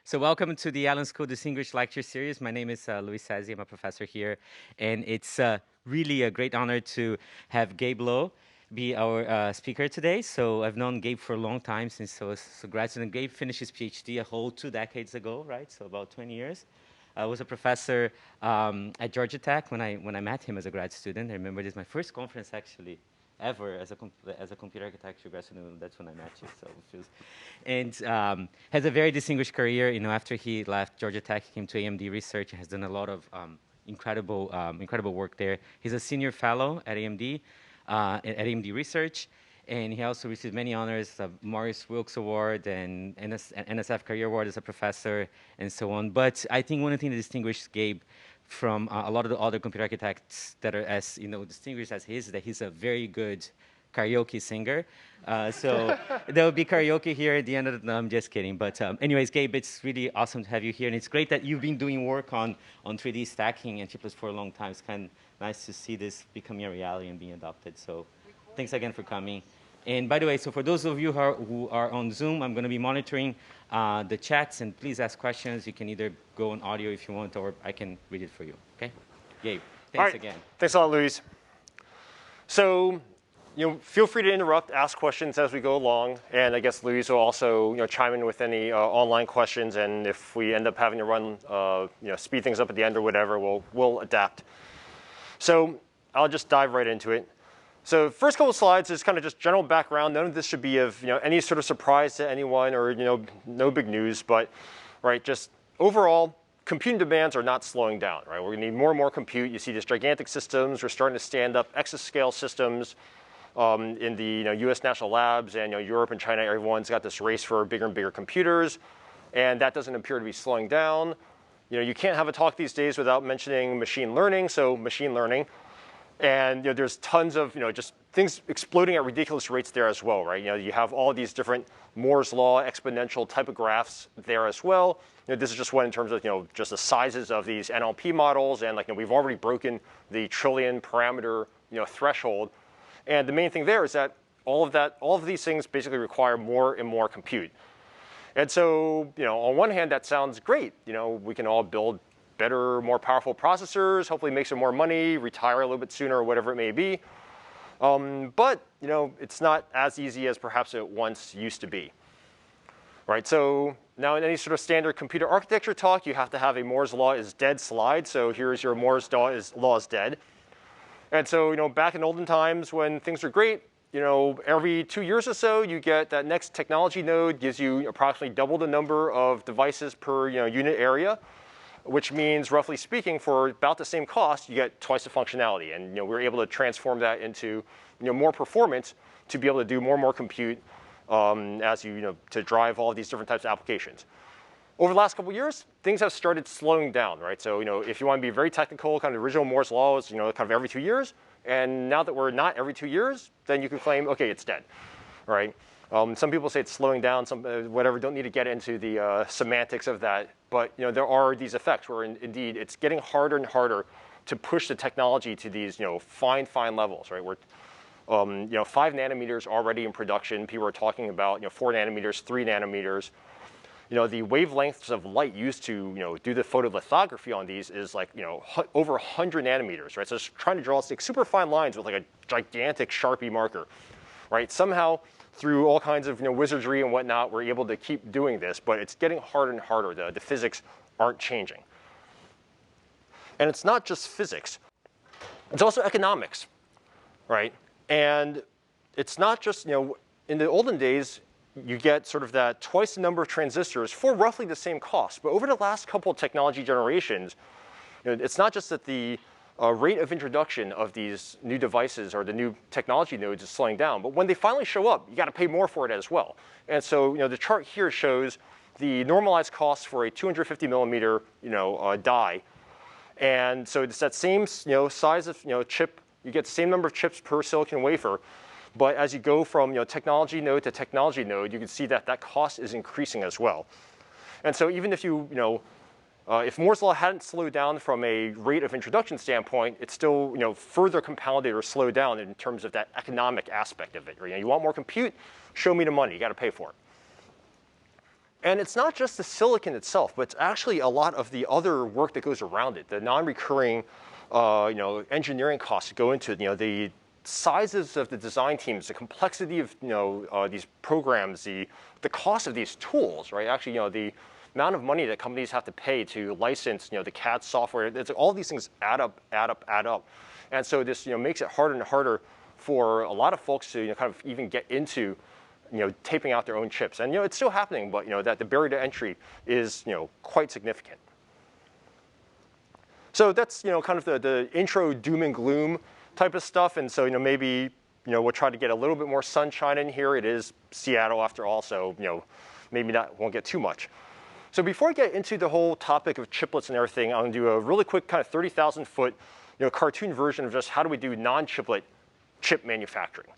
So welcome to the Allen School Distinguished Lecture Series. My name is Luis Sazzi. I'm a professor here. And it's really a great honor to have Gabriel be our speaker today. So I've known Gabe for a long time since I was a grad student. Gabe finished his PhD a whole 2 decades ago, right? So about 20 years. I was a professor at Georgia Tech when I met him as a grad student. I remember this is my first conference actually ever as a computer architecture grad student. That's when I met you. So it feels, and has a very distinguished career. You know, after he left Georgia Tech, he came to AMD Research and has done a lot of incredible work there. He's a senior fellow at AMD Research, and he also received many honors, Maurice Wilkes Award and NSF Career Award as a professor, and so on. But I think one of the things that distinguishes Gabe from a lot of the other computer architects that are as distinguished as he is that he's a very good karaoke singer. So there will be karaoke here at the end of the. No, I'm just kidding. But anyways, Gabe, it's really awesome to have you here, and it's great that you've been doing work on 3D stacking and chiplets for a long time. It's kind of nice to see this becoming a reality and being adopted. So thanks again for coming. And by the way, so for those of you who are on Zoom, I'm going to be monitoring the chats, and please ask questions. You can either go on audio if you want, or I can read it for you. Okay, Gabe, thanks again. Thanks a lot, Luis. So, feel free to interrupt, ask questions as we go along, and I guess Luis will also, chime in with any online questions. And if we end up having to run, speed things up at the end or whatever, we'll adapt. So I'll just dive right into it. So first couple of slides is kind of just general background. None of this should be of any sort of surprise to anyone or no big news, but just overall, computing demands are not slowing down. Right, we're going to need more and more compute. You see these gigantic systems. We're starting to stand up exascale systems in the U.S. national labs, and Europe and China. Everyone's got this race for bigger and bigger computers, and that doesn't appear to be slowing down. You can't have a talk these days without mentioning machine learning. So machine learning. And there's tons of just things exploding at ridiculous rates there as well, right? You have all these different Moore's law exponential type of graphs there as well. This is just one in terms of just the sizes of these NLP models, and we've already broken the trillion parameter threshold. And the main thing there is that all of these things basically require more and more compute. And so on one hand that sounds great. We can all build better, more powerful processors, hopefully make some more money, retire a little bit sooner, or whatever it may be. But it's not as easy as perhaps it once used to be. Right, so now in any sort of standard computer architecture talk, you have to have a Moore's law is dead slide. So here's your Moore's law is dead. And so back in olden times when things are great, every 2 years or so you get that next technology node gives you approximately double the number of devices per unit area, which means, roughly speaking, for about the same cost, you get twice the functionality. And we're able to transform that into more performance to be able to do more and more compute as to drive all of these different types of applications. Over the last couple of years, things have started slowing down, right? So if you want to be very technical, kind of the original Moore's law is kind of every 2 years. And now that we're not every 2 years, then you can claim, okay, it's dead, right? Some people say it's slowing down, some whatever. Don't need to get into the semantics of that. But there are these effects where indeed it's getting harder and harder to push the technology to these fine levels, right? Where 5 nanometers already in production. People are talking about 4 nanometers, 3 nanometers. The wavelengths of light used to do the photolithography on these is over 100 nanometers, right? So it's trying to draw super fine lines with a gigantic Sharpie marker, right? Somehow, through all kinds of wizardry and whatnot, we're able to keep doing this, but it's getting harder and harder. The physics aren't changing. And it's not just physics. It's also economics, right? And it's not just, in the olden days, you get sort of that twice the number of transistors for roughly the same cost. But over the last couple of technology generations, it's not just that the rate of introduction of these new devices or the new technology nodes is slowing down, but when they finally show up, you got to pay more for it as well. And so, the chart here shows the normalized cost for a 250 millimeter, die. And so it's that same, size of, chip. You get the same number of chips per silicon wafer. But as you go from technology node to technology node, you can see that that cost is increasing as well. And so even if if Moore's law hadn't slowed down from a rate of introduction standpoint, it's still further compounded or slowed down in terms of that economic aspect of it. You want more compute? Show me the money. You got to pay for it. And it's not just the silicon itself, but it's actually a lot of the other work that goes around it, the non-recurring engineering costs that go into it, the sizes of the design teams, the complexity of these programs, the cost of these tools, right? Actually, the amount of money that companies have to pay to license the CAD software, all these things add up. And so this makes it harder and harder for a lot of folks to kind of even get into taping out their own chips. And it's still happening, but that the barrier to entry is quite significant. So that's kind of the intro doom and gloom type of stuff. And so maybe we'll try to get a little bit more sunshine in here. It is Seattle after all, so maybe won't get too much. So before I get into the whole topic of chiplets and everything, I'm going to do a really quick kind of 30,000 foot cartoon version of just how do we do non-chiplet chip manufacturing.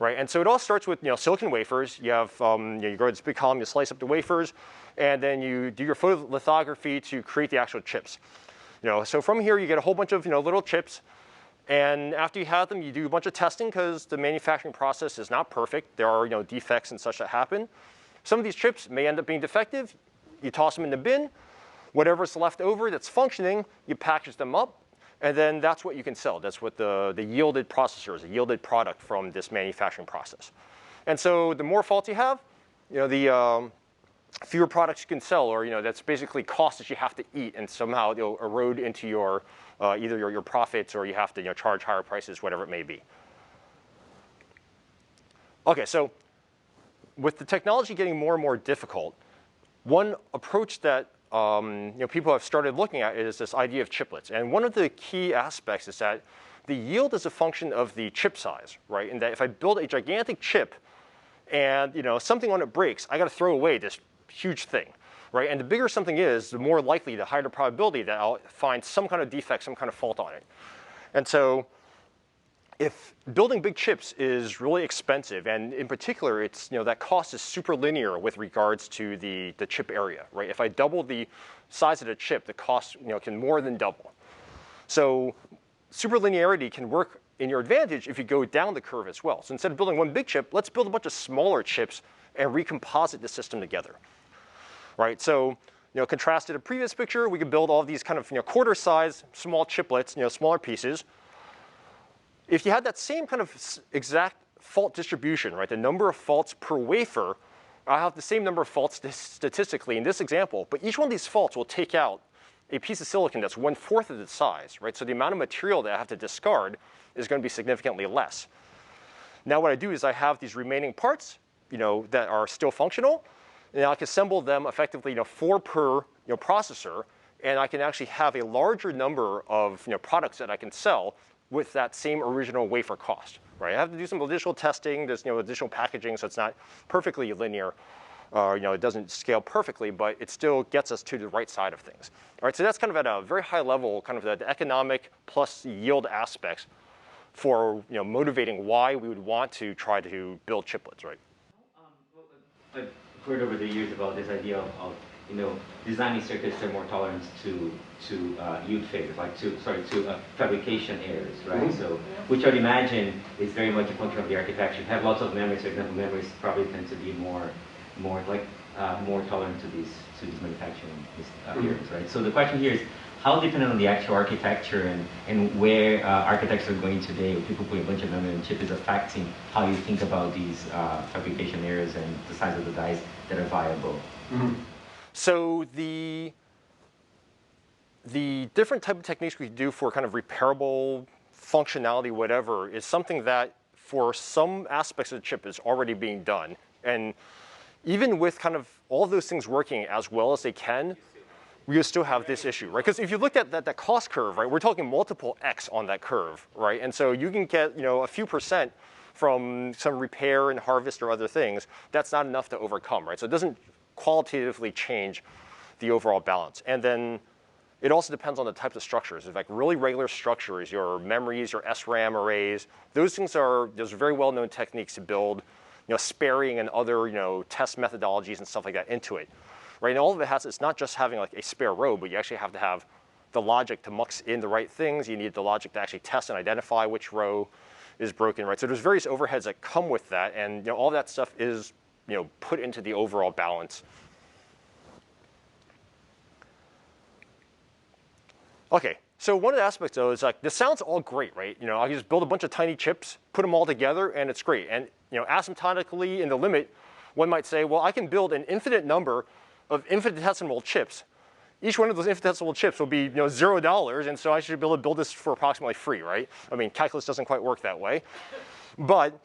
Right, and so it all starts with silicon wafers. You have you go to this big column, you slice up the wafers, and then you do your photolithography to create the actual chips. So from here you get a whole bunch of little chips, and after you have them, you do a bunch of testing because the manufacturing process is not perfect. There are defects and such that happen. Some of these chips may end up being defective. You toss them in the bin. Whatever's left over that's functioning, you package them up. And then that's what you can sell. That's what the yielded processor is, a yielded product from this manufacturing process. And so the more faults you have, the fewer products you can sell, or that's basically costs that you have to eat, and somehow it'll erode into your either your profits, or you have to charge higher prices, whatever it may be. Okay, so with the technology getting more and more difficult, one approach that people have started looking at is this idea of chiplets. And one of the key aspects is that the yield is a function of the chip size, right? And that if I build a gigantic chip and something on it breaks, I got to throw away this huge thing, right? And the bigger something is, the more likely, the higher the probability that I'll find some kind of defect, some kind of fault on it. And so if building big chips is really expensive, and in particular, it's that cost is super linear with regards to the chip area, right? If I double the size of the chip, the cost can more than double. So superlinearity can work in your advantage if you go down the curve as well. So instead of building one big chip, let's build a bunch of smaller chips and recomposite the system together, right? So contrast to the previous picture, we could build all these kind of quarter-size small chiplets, smaller pieces. If you had that same kind of exact fault distribution, right, the number of faults per wafer, I have the same number of faults statistically in this example, but each one of these faults will take out a piece of silicon that's 1/4 of the size, right? So the amount of material that I have to discard is going to be significantly less. Now what I do is I have these remaining parts, that are still functional, and I can assemble them effectively, 4 per processor, and I can actually have a larger number of products that I can sell with that same original wafer cost, right? I have to do some additional testing. There's additional packaging, so it's not perfectly linear. It doesn't scale perfectly, but it still gets us to the right side of things. All right, so that's kind of at a very high level, kind of the economic plus yield aspects for motivating why we would want to try to build chiplets, right? I've heard over the years about this idea of designing circuits that are more tolerant to yield failures, to fabrication errors, right? Mm-hmm. So, which I'd imagine is very much a function of the architecture. If you have lots of memories, for example, memories probably tend to be more tolerant to these manufacturing errors, right? So the question here is, how dependent on the actual architecture and where architects are going today, with people putting a bunch of memory on chip, is affecting how you think about these fabrication errors and the size of the dies that are viable? Mm-hmm. So the different type of techniques we do for kind of repairable functionality, whatever, is something that for some aspects of the chip is already being done. And even with kind of all of those things working as well as they can, we still have this issue, right? Because if you look at that cost curve, right, we're talking multiple X on that curve, right? And so you can get a few percent from some repair and harvest or other things. That's not enough to overcome, right? So it doesn't qualitatively change the overall balance. And then it also depends on the types of structures. If like really regular structures, your memories, your SRAM arrays, those are very well-known techniques to build, sparing and other, test methodologies and stuff like that into it, right? And all of it it's not just having like a spare row, but you actually have to have the logic to mux in the right things. You need the logic to actually test and identify which row is broken, right? So there's various overheads that come with that, and all that stuff is put into the overall balance Okay, so one of the aspects though is like, this sounds all great, right? You know, I can just build a bunch of tiny chips, put them all together, and it's great. And you know, asymptotically in the limit, one might say, well, I can build an infinite number of infinitesimal chips. Each one of those infinitesimal chips will be, you know, $0, and so I should be able to build this for approximately free, right? I mean, calculus doesn't quite work that way. But,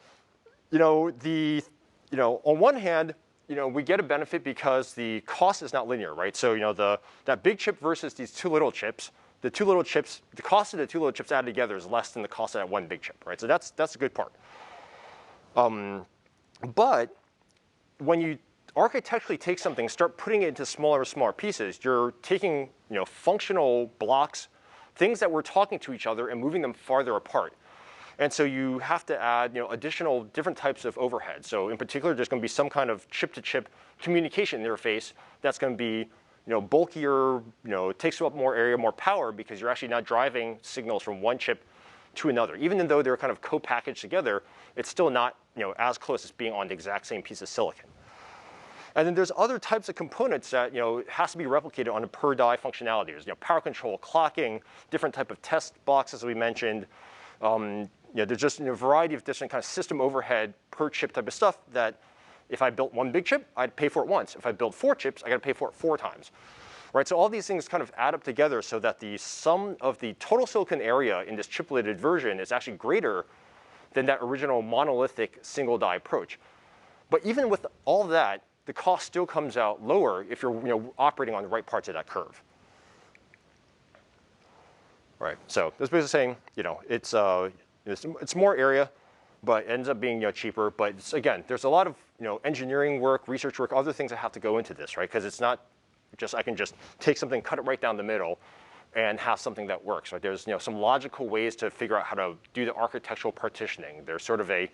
you know, on one hand, you know, we get a benefit because the cost is not linear, right? So, you know, that big chip versus these two little chips, the cost of the two little chips added together is less than the cost of that one big chip, right? So that's a good part. But when you architecturally take something, start putting it into smaller and smaller pieces, you're taking, you know, functional blocks, things that were talking to each other and moving them farther apart. And so you have to add, you know, additional different types of overhead. So in particular, there's going to be some kind of chip-to-chip communication interface that's going to be, you know, bulkier, you know, takes up more area, more power, because you're actually not driving signals from one chip to another. Even though they're kind of co-packaged together, it's still not, you know, as close as being on the exact same piece of silicon. And then there's other types of components that, you know, has to be replicated on a per die functionality. There's, you know, power control, clocking, different type of test boxes we mentioned. You know, there's just, you know, a variety of different kind of system overhead per chip type of stuff that if I built one big chip, I'd pay for it once. If I build 4 chips, I got to pay for it 4 times. Right, so all these things kind of add up together so that the sum of the total silicon area in this chipleted version is actually greater than that original monolithic single die approach. But even with all that, the cost still comes out lower if you're, you know, operating on the right parts of that curve. Right, so this basically saying, you know, it's more area, but it ends up being, you know, cheaper. But again, there's a lot of, you know, engineering work, research work, other things that have to go into this, right? Because it's not just I can just take something, cut it right down the middle, and have something that works, right? There's, you know, some logical ways to figure out how to do the architectural partitioning. There's sort of a,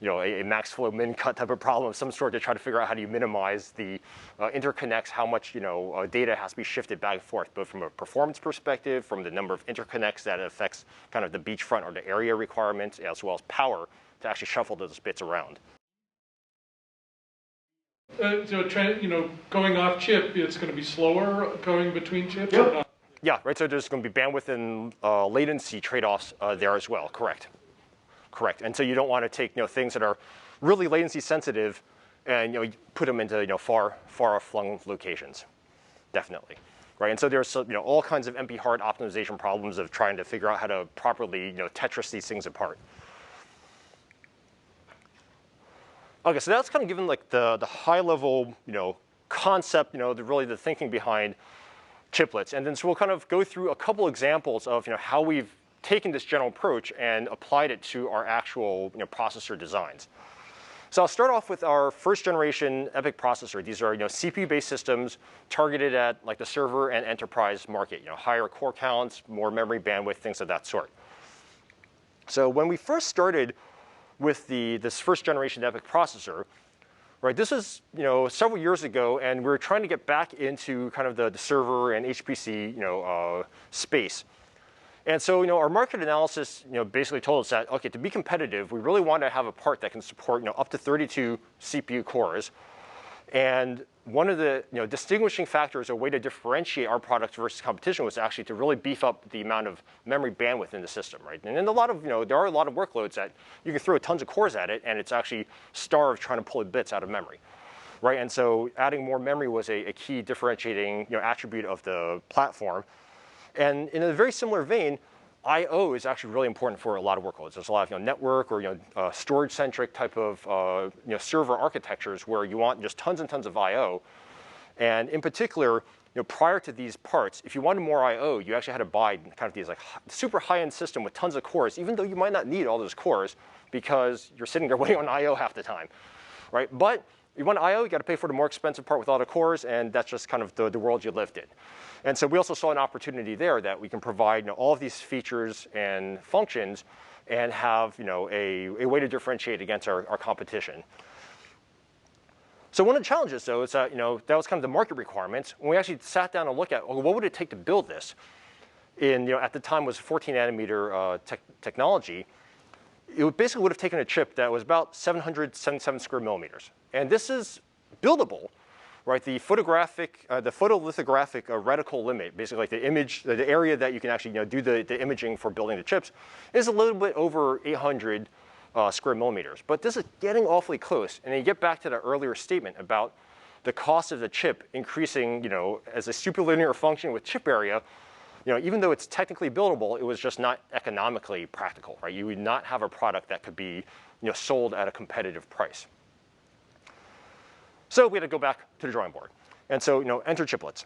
you know, a max flow min cut type of problem of some sort to try to figure out how do you minimize the interconnects, how much, you know, data has to be shifted back and forth, both from a performance perspective, from the number of interconnects that affects kind of the beachfront or the area requirements, as well as power to actually shuffle those bits around. You know, going off chip, it's going to be slower going between chips? Yep. Or not? Yeah, right, so there's going to be bandwidth and latency trade-offs there as well, correct. Correct, and so you don't want to take, you know, things that are really latency sensitive and, you know, put them into, you know, far flung locations, definitely, right? And so there's, you know, all kinds of NP hard optimization problems of trying to figure out how to properly, you know, Tetris these things apart. Okay, so that's kind of given like the high level, you know, concept, you know, really the thinking behind chiplets, and then so we'll kind of go through a couple examples of, you know, how we've taken this general approach and applied it to our actual, you know, processor designs. So I'll start off with our first generation EPYC processor. These are, you know, CPU-based systems targeted at like the server and enterprise market, you know, higher core counts, more memory bandwidth, things of that sort. So when we first started with this first generation EPYC processor, right, this is, you know, several years ago, and we were trying to get back into kind of the server and HPC, you know, space. And so, you know, our market analysis, you know, basically told us that, okay, to be competitive, we really want to have a part that can support, you know, up to 32 CPU cores. And one of the, you know, distinguishing factors, a way to differentiate our product versus competition was actually to really beef up the amount of memory bandwidth in the system, right? And then a lot of, you know, there are a lot of workloads that you can throw tons of cores at it, and it's actually starved trying to pull bits out of memory, right? And so adding more memory was a key differentiating, you know, attribute of the platform. And in a very similar vein, I/O is actually really important for a lot of workloads. There's a lot of, you know, network or, you know, storage-centric type of you know, server architectures where you want just tons and tons of I/O. And in particular, you know, prior to these parts, if you wanted more I/O, you actually had to buy kind of these like super high-end system with tons of cores, even though you might not need all those cores because you're sitting there waiting on I/O half the time, right? But you want I/O, you got to pay for the more expensive part with all the cores, and that's just kind of the world you lived in. And so we also saw an opportunity there that we can provide, you know, all of these features and functions and have, you know, a way to differentiate against our competition. So one of the challenges, though, is that, you know, that was kind of the market requirements. When we actually sat down and looked at, well, what would it take to build this? You know, at the time was 14 nanometer technology. It basically would have taken a chip that was about 777 square millimeters. And this is buildable, right? The photolithographic reticle limit, basically like the image, the area that you can actually do the imaging for building the chips, is a little bit over 800 square millimeters. But this is getting awfully close. And then you get back to the earlier statement about the cost of the chip increasing, as a superlinear function with chip area. Even though it's technically buildable, it was just not economically practical, right? You would not have a product that could be, sold at a competitive price. So we had to go back to the drawing board. And so, enter chiplets.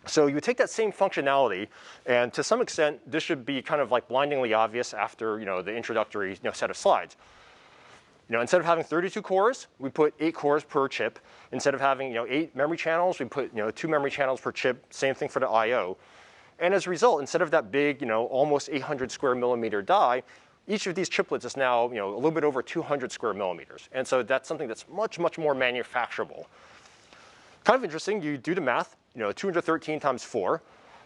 So you would take that same functionality, and to some extent, this should be kind of like blindingly obvious after, the introductory, set of slides. Instead of having 32 cores, we put 8 cores per chip. Instead of having, 8 memory channels, we put, 2 memory channels per chip. Same thing for the I/O. And as a result, instead of that big, almost 800 square millimeter die, each of these chiplets is now, a little bit over 200 square millimeters. And so that's something that's much, much more manufacturable. Kind of interesting, you do the math, 213 times 4,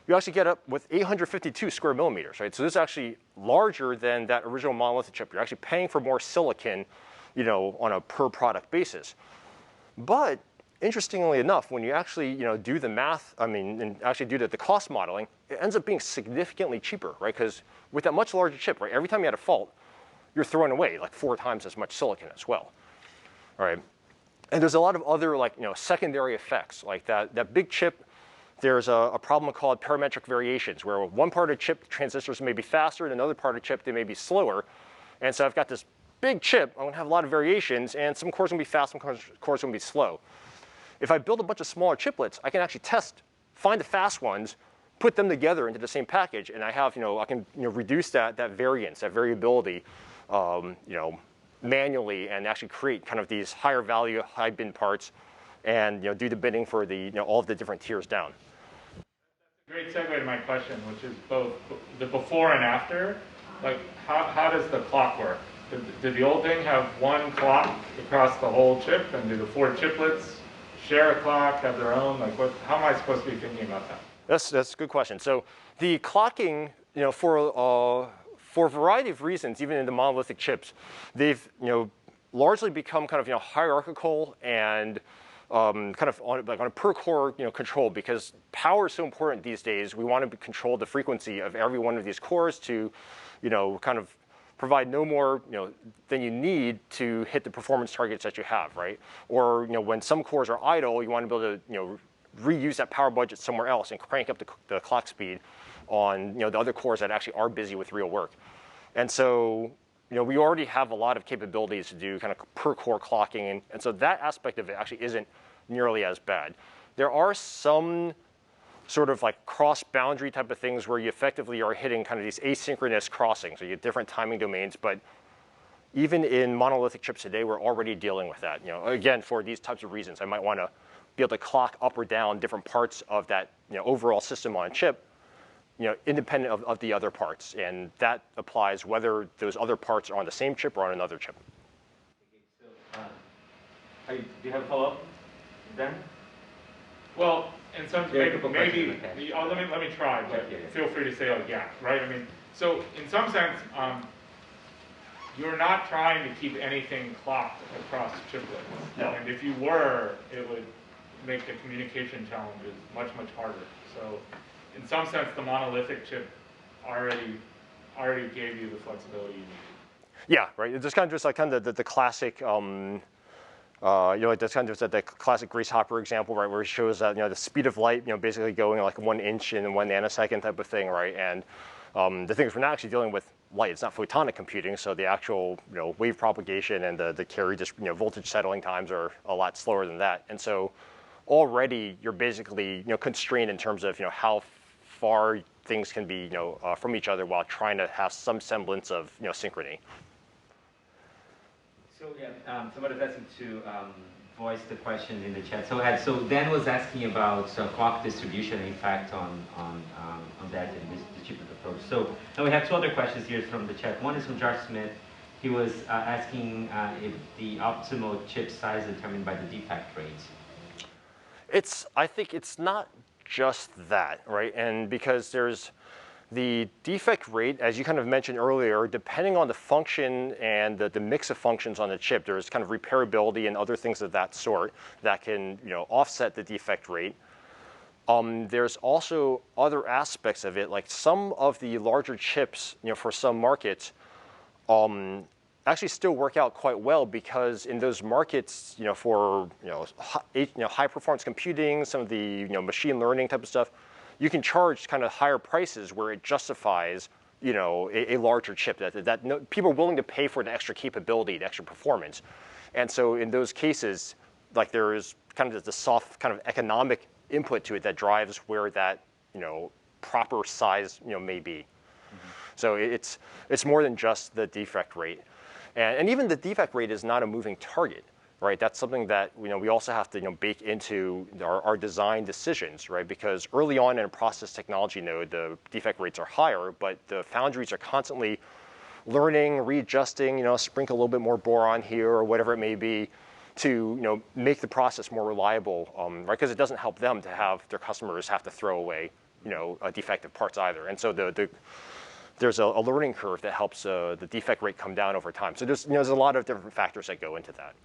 you actually get up with 852 square millimeters, right? So this is actually larger than that original monolithic chip. You're actually paying for more silicon, on a per product basis. But interestingly enough, when you actually, do the math, and actually do the cost modeling, it ends up being significantly cheaper, right? Because with that much larger chip, right, every time you had a fault, you're throwing away like 4 times as much silicon as well, all right? And there's a lot of other secondary effects, like that big chip. There's a problem called parametric variations, where one part of the chip transistors may be faster, and another part of the chip they may be slower. And so I've got this big chip, I'm gonna have a lot of variations, and some cores are gonna be fast, some cores are gonna be slow. If I build a bunch of smaller chiplets, I can actually find the fast ones, put them together into the same package, and I have, I can, reduce that variance, that variability, manually, and actually create kind of these higher value, high bin parts, and do the bidding for the, all of the different tiers down. Great segue to my question, which is both the before and after. Like, how does the clock work? Did the old thing have one clock across the whole chip, and do the 4 chiplets share a clock, have their own? Like, how am I supposed to be thinking about that? That's a good question. So the clocking, for a variety of reasons, even in the monolithic chips, they've, largely become kind of, hierarchical and kind of on a per core, control, because power is so important these days. We want to control the frequency of every one of these cores to, kind of provide no more, than you need to hit the performance targets that you have, right? Or, when some cores are idle, you want to be able to, reuse that power budget somewhere else and crank up the clock speed on, the other cores that actually are busy with real work. And so, we already have a lot of capabilities to do kind of per core clocking, and so that aspect of it actually isn't nearly as bad. There are some sort of like cross-boundary type of things where you effectively are hitting kind of these asynchronous crossings, so you get different timing domains, but even in monolithic chips today, we're already dealing with that. Again, for these types of reasons, I might want to be able to clock up or down different parts of that, overall system on a chip, independent of the other parts, and that applies whether those other parts are on the same chip or on another chip. Do you have a follow-up, Ben? Well, in some maybe let me try, but feel free to say, oh yeah, right? So in some sense, you're not trying to keep anything clocked across chiplets. No. And if you were, it would make the communication challenges much, much harder. So in some sense, the monolithic chip already gave you the flexibility you needed. Yeah, right. It's just kind of the classic, that's kind of the classic Grace Hopper example, right, where it shows that the speed of light, basically going like 1 inch in 1 nanosecond type of thing, right? And the thing is, we're not actually dealing with light; it's not photonic computing, so the actual wave propagation and the carry voltage settling times are a lot slower than that. And so already you're basically constrained in terms of how far things can be from each other while trying to have some semblance of synchrony. So yeah, somebody was asking to voice the question in the chat. So Dan was asking about clock distribution impact on that in the chiplet approach. So now we have 2 other questions here from the chat. One is from Josh Smith. He was asking if the optimal chip size is determined by the defect rate. I think it's not just that, right? And because there's The defect rate, as you kind of mentioned earlier, depending on the function and the mix of functions on the chip, there's kind of repairability and other things of that sort that can offset the defect rate. There's also other aspects of it, like some of the larger chips, for some markets, actually still work out quite well because in those markets, for high performance computing, some of the machine learning type of stuff, you can charge kind of higher prices where it justifies a larger chip that people are willing to pay for the extra capability, the extra performance. And so in those cases, like there is kind of the soft kind of economic input to it that drives where that proper size may be. Mm-hmm. So it's more than just the defect rate, and even the defect rate is not a moving target, right? That's something that we also have to bake into our design decisions, right? Because early on in a process technology node, the defect rates are higher, but the foundries are constantly learning, readjusting, sprinkle a little bit more boron here or whatever it may be, to make the process more reliable, right? Because it doesn't help them to have their customers have to throw away defective parts either. And so there's a learning curve that helps the defect rate come down over time. So there's a lot of different factors that go into that.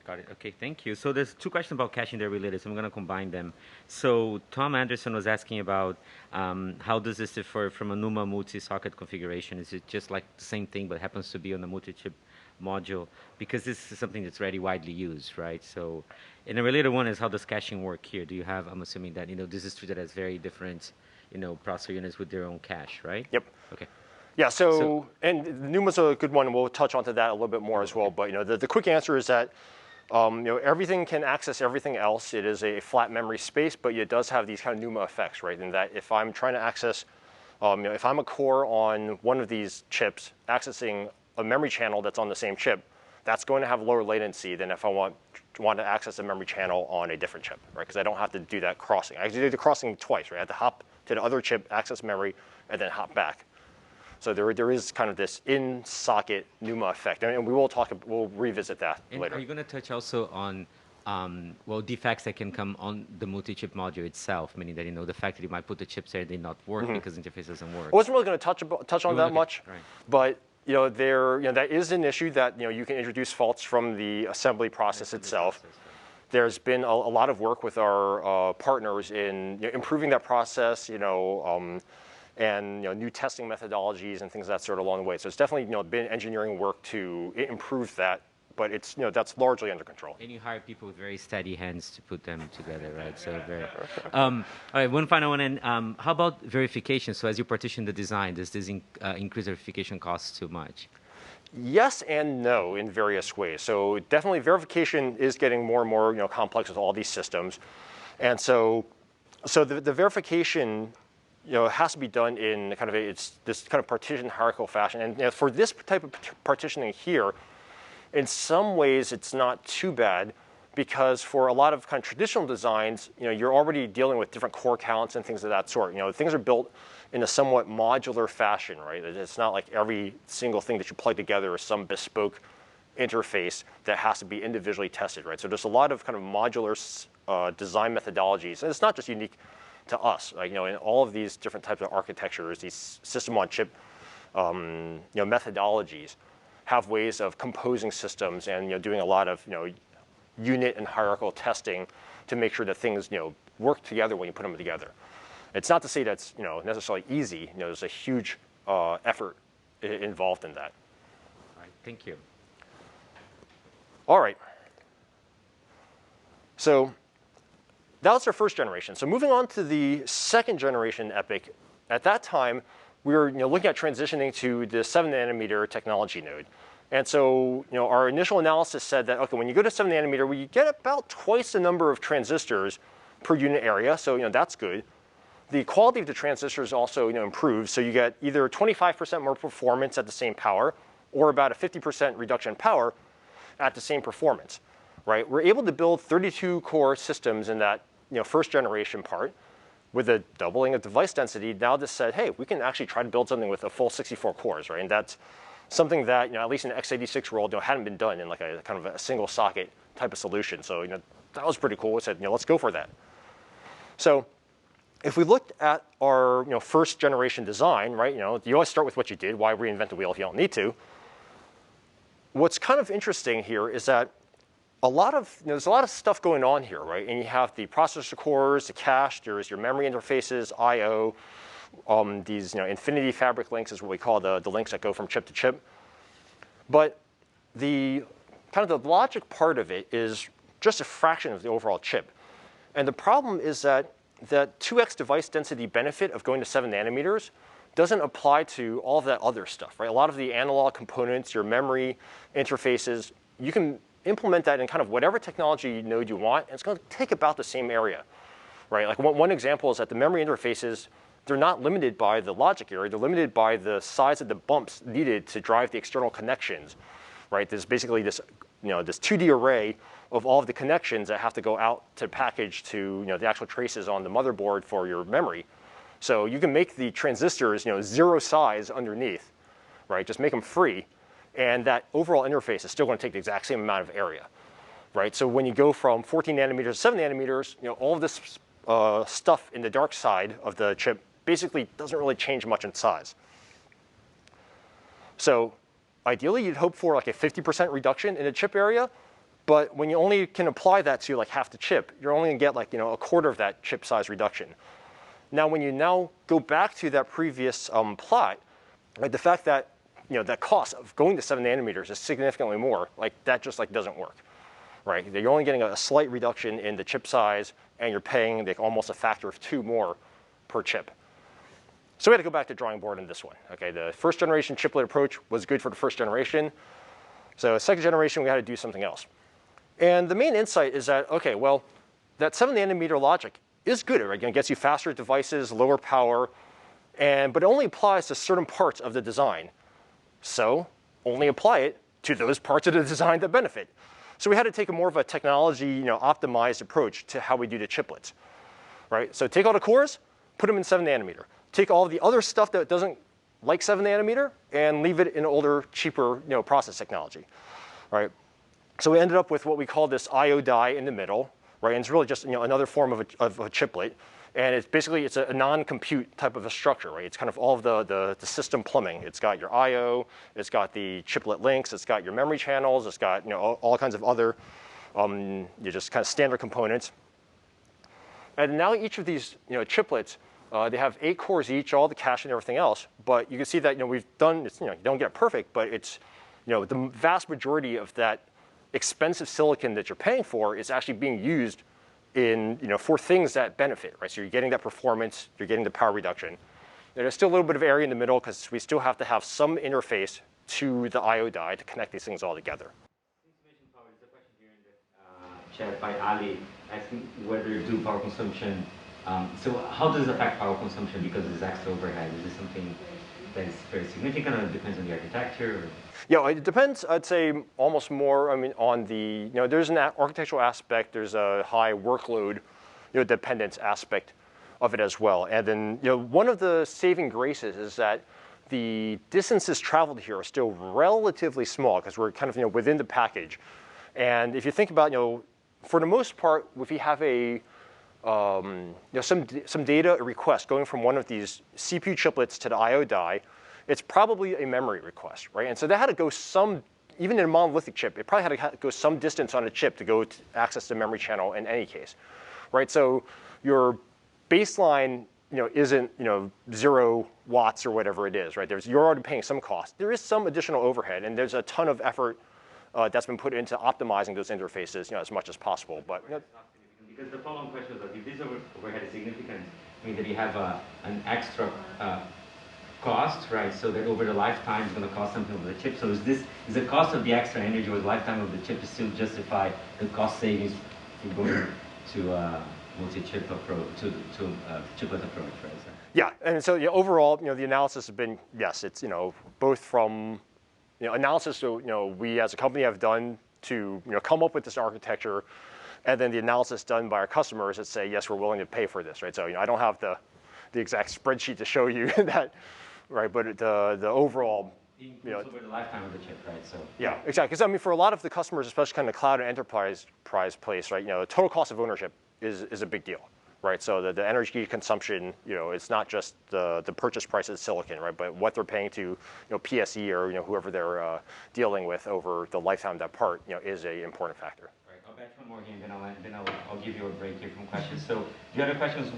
Got it. Okay, thank you. So there's two questions about caching that are related, so I'm going to combine them. So Tom Anderson was asking about how does this differ from a NUMA multi-socket configuration? Is it just like the same thing but happens to be on the multi-chip module? Because this is something that's already widely used, right? So, and a related one is how does caching work here? Do you have, I'm assuming that, this is true that has very different, processor units with their own cache, right? Yep. Okay. Yeah, so and NUMA's a good one, and we'll touch onto that a little bit more as well. But the quick answer is that everything can access everything else. It is a flat memory space, but it does have these kind of NUMA effects, right? In that if I'm trying to access, if I'm a core on one of these chips accessing a memory channel that's on the same chip, that's going to have lower latency than if I want to access a memory channel on a different chip, right? Because I don't have to do that crossing. I do the crossing twice, right? I have to hop to the other chip, access memory, and then hop back. So there is kind of this in-socket NUMA effect, and we'll revisit that later. Are you going to touch also on defects that can come on the multi-chip module itself, meaning that the fact that you might put the chips there, they not work because the interface doesn't work? I wasn't really going to touch on that much, right. But that is an issue that you can introduce faults from the assembly process itself. There's been a lot of work with our partners in improving that process, and new testing methodologies and things of that sort along the way. So it's definitely been engineering work to improve that, but it's that's largely under control. And you hire people with very steady hands to put them together, right? So very. All right, one final one. And how about verification? So as you partition the design, does this increase verification costs too much? Yes and no in various ways. So definitely verification is getting more and more complex with all these systems, and so the verification has to be done in kind of this kind of partition hierarchical fashion. And for this type of partitioning here, in some ways it's not too bad because for a lot of kind of traditional designs, you're already dealing with different core counts and things of that sort. Things are built in a somewhat modular fashion, right? It's not like every single thing that you plug together is some bespoke interface that has to be individually tested, right? So there's a lot of kind of modular design methodologies, and it's not just unique to us. Like, in all of these different types of architectures, these system-on-chip methodologies have ways of composing systems and doing a lot of unit and hierarchical testing to make sure that things work together when you put them together. It's not to say that's necessarily easy. There's a huge effort involved in that. All right, thank you. All right. So that was our first generation. So moving on to the second generation EPYC, at that time we were looking at transitioning to the 7nm technology node. And so our initial analysis said that, okay, when you go to 7nm, we get about twice the number of transistors per unit area. So that's good. The quality of the transistors also improves. So you get either 25% more performance at the same power, or about a 50% reduction in power at the same performance, right? We're able to build 32 core systems in that first generation part with a doubling of device density. Now this said, hey, we can actually try to build something with a full 64 cores, right? And that's something that at least in the x86 world hadn't been done in like a kind of a single socket type of solution. So that was pretty cool. We said, let's go for that. So if we looked at our first generation design, right, you always start with what you did. Why reinvent the wheel if you don't need to? What's kind of interesting here is that there's a lot of stuff going on here, right? And you have the processor cores, the cache, there's your memory interfaces, I/O, these infinity fabric links is what we call the links that go from chip to chip. But the kind of the logic part of it is just a fraction of the overall chip. And the problem is that 2x device density benefit of going to 7 nanometers doesn't apply to all of that other stuff, right? A lot of the analog components, your memory interfaces, you can implement that in kind of whatever technology node you want, and it's going to take about the same area, right? Like one example is that the memory interfaces, they're not limited by the logic area, they're limited by the size of the bumps needed to drive the external connections, right? There's basically this 2D array of all of the connections that have to go out to package to the actual traces on the motherboard for your memory. So you can make the transistors 0 size underneath, right? Just make them free. And that overall interface is still going to take the exact same amount of area, right? So when you go from 14 nanometers to 7 nanometers, all of this stuff in the dark side of the chip basically doesn't really change much in size. So ideally, you'd hope for like a 50% reduction in the chip area, but when you only can apply that to like half the chip, you're only going to get like a quarter of that chip size reduction. Now, when you now go back to that previous plot, right, the fact that that cost of going to 7 nanometers is significantly more, like that just like doesn't work, right? You're only getting a slight reduction in the chip size, and you're paying like almost a factor of 2 more per chip. So we had to go back to drawing board on this one. Okay, the first generation chiplet approach was good for the first generation. So second generation, we had to do something else. And the main insight is that, okay, well, that 7 nanometer logic is good. Right? It gets you faster devices, lower power, but it only applies to certain parts of the design. So only apply it to those parts of the design that benefit. So we had to take a more of a technology optimized approach to how we do the chiplets, right? So take all the cores, put them in 7 nanometer. Take all the other stuff that doesn't like 7 nanometer and leave it in older, cheaper process technology, right? So we ended up with what we call this I/O die in the middle, right? And it's really just another form of a chiplet. And it's basically, it's a non-compute type of a structure, right? It's kind of all of the system plumbing. It's got your I/O, it's got the chiplet links, it's got your memory channels, it's got all kinds of other just kind of standard components. And now each of these chiplets, they have 8 cores each, all the cache and everything else. But you can see that we've done, you don't get it perfect, but it's the vast majority of that expensive silicon that you're paying for is actually being used for things that benefit, right? So you're getting that performance, you're getting the power reduction. There's still a little bit of area in the middle because we still have to have some interface to the I/O die to connect these things all together. Information power is a question here in the chat by Ali asking whether do power consumption. So how does it affect power consumption because of this extra overhead? Is this something that is very significant, or it depends on the architecture? Or? Yeah, it depends, I'd say, almost more, on the, there's an architectural aspect, there's a high workload, dependence aspect of it as well. And then, one of the saving graces is that the distances traveled here are still relatively small because we're kind of, within the package. And if you think about, for the most part, if you have some data request going from one of these CPU chiplets to the I/O die, it's probably a memory request, right? And so that had to go even in a monolithic chip, it probably had to go some distance on a chip to go to access the memory channel in any case, right? So your baseline, isn't, 0 watts or whatever it is, right? You're already paying some cost. There is some additional overhead, and there's a ton of effort that's been put into optimizing those interfaces, as much as possible. But because the follow-on question is that if this overhead is significant, I mean that you have an extra cost, right? So that over the lifetime it's going to cost something of the chip. So is the cost of the extra energy over the lifetime of the chip to still justify the cost savings for going to multi-chip approach, to chiplet approach, right? So. Yeah, and so overall, the analysis has been, yes, it's both from analysis we as a company have done to come up with this architecture, and then the analysis done by our customers that say, yes, we're willing to pay for this, right? So I don't have the exact spreadsheet to show you that, right? But the overall, over the lifetime of the chip, right? So yeah, exactly. Because for a lot of the customers, especially kind of cloud and enterprise place, right? The total cost of ownership is a big deal, right? So the energy consumption, it's not just the purchase price of silicon, right? But what they're paying to, PSE or whoever they're dealing with over the lifetime of that part, is an important factor. Right. I'll batch one more here, and then I'll give you a break here from questions. So the other question is,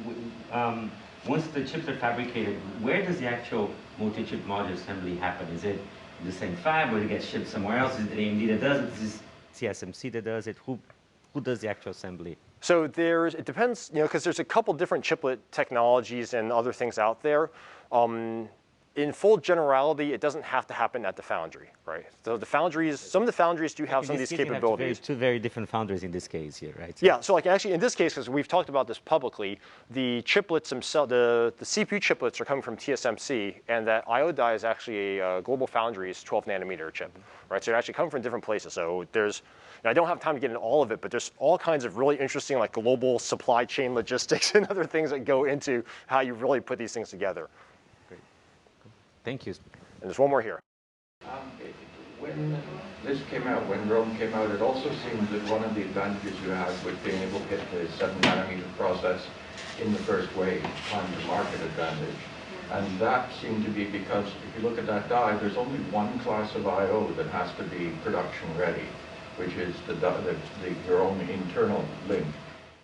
once the chips are fabricated, where does the actual multi-chip module assembly happen? Is it the same fab, or it gets shipped somewhere else? Is it AMD that does it? Is it TSMC that does it? Who does the actual assembly? So it depends, because there's a couple different chiplet technologies and other things out there. In full generality, it doesn't have to happen at the foundry, right? So the foundries, some of the foundries do have some of these capabilities. Two very different foundries in this case here, right? So yeah, so like actually in this case, because we've talked about this publicly, the chiplets themselves, the CPU chiplets are coming from TSMC, and that IO die is actually a Global Foundries 12 nanometer chip, right? So they're actually coming from different places. So there's, I don't have time to get into all of it, but there's all kinds of really interesting like global supply chain logistics and other things that go into how you really put these things together. Thank you. And there's one more here. When this came out, when Rome came out, it also seemed that one of the advantages you had with being able to get the 7 nanometer process in the first wave, time to market advantage. And that seemed to be because if you look at that die, there's only one class of I/O that has to be production ready, which is your own internal link.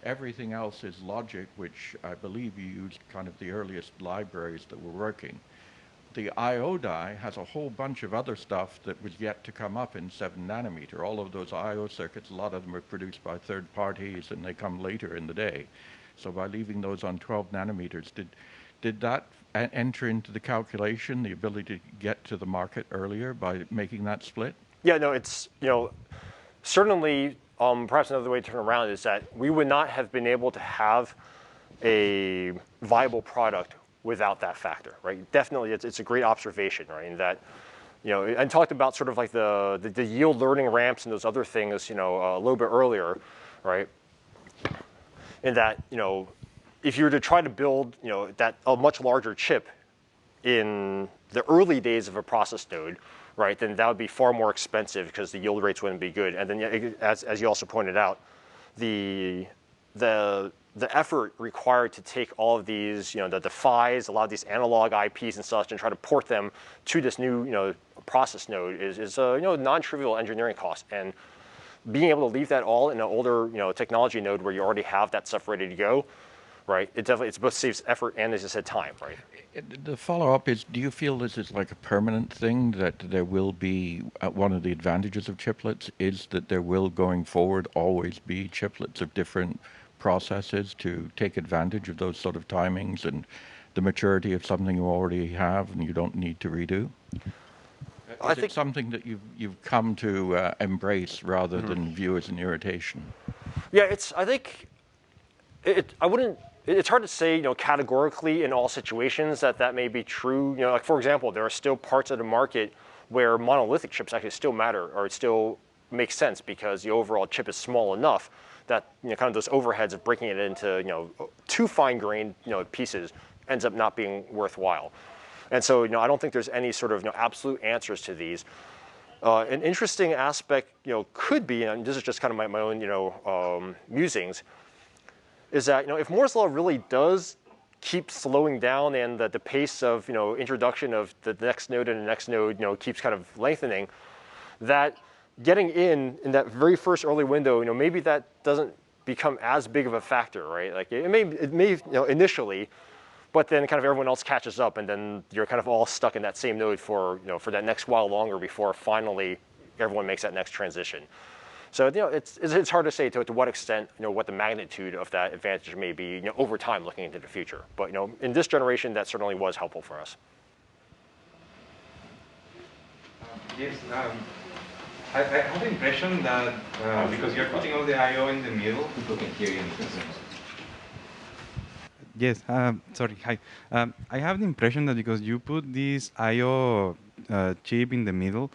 Everything else is logic, which I believe you used kind of the earliest libraries that were working. The I/O die has a whole bunch of other stuff that was yet to come up in 7 nanometer. All of those I/O circuits, a lot of them are produced by third parties and they come later in the day. So by leaving those on 12 nanometers, did that enter into the calculation, the ability to get to the market earlier by making that split? Yeah, no, it's, certainly, perhaps another way to turn around is that we would not have been able to have a viable product without that factor, right? Definitely, it's a great observation, right? In that, and talked about sort of like the yield learning ramps and those other things, a little bit earlier, right? In that, if you were to try to build, a much larger chip in the early days of a process node, right, then that would be far more expensive because the yield rates wouldn't be good. And then, as you also pointed out, the effort required to take all of these, the PHYs, a lot of these analog IPs and such, and try to port them to this new, process node is a, non-trivial engineering cost. And being able to leave that all in an older, technology node where you already have that stuff ready to go, right? It both saves effort and, as I said, time, right? The follow-up is, do you feel this is like a permanent thing, that there will be, one of the advantages of chiplets is that there will, going forward, always be chiplets of different processes to take advantage of those sort of timings and the maturity of something you already have and you don't need to redo? Is it something that you've come to embrace rather than view as an irritation? Yeah, I think, it's hard to say, categorically in all situations that may be true. Like for example, there are still parts of the market where monolithic chips actually still matter or it still makes sense because the overall chip is small enough that, kind of those overheads of breaking it into, too fine-grained, pieces ends up not being worthwhile. And so, I don't think there's any sort of, absolute answers to these. An interesting aspect, could be, and this is just kind of my own, musings, is that, if Moore's Law really does keep slowing down and that the pace of, introduction of the next node and the next node, keeps kind of lengthening, that getting in that very first early window, maybe that doesn't become as big of a factor, right? Like it may, initially, but then kind of everyone else catches up, and then you're kind of all stuck in that same node for, for that next while longer before finally everyone makes that next transition. So, it's hard to say to what extent, what the magnitude of that advantage may be, over time looking into the future. But, in this generation, that certainly was helpful for us. Yes, I have the impression that because you're putting all the I/O in the middle, people can hear you in the system. Yes, sorry, hi. I have the impression that because you put this I/O chip in the middle,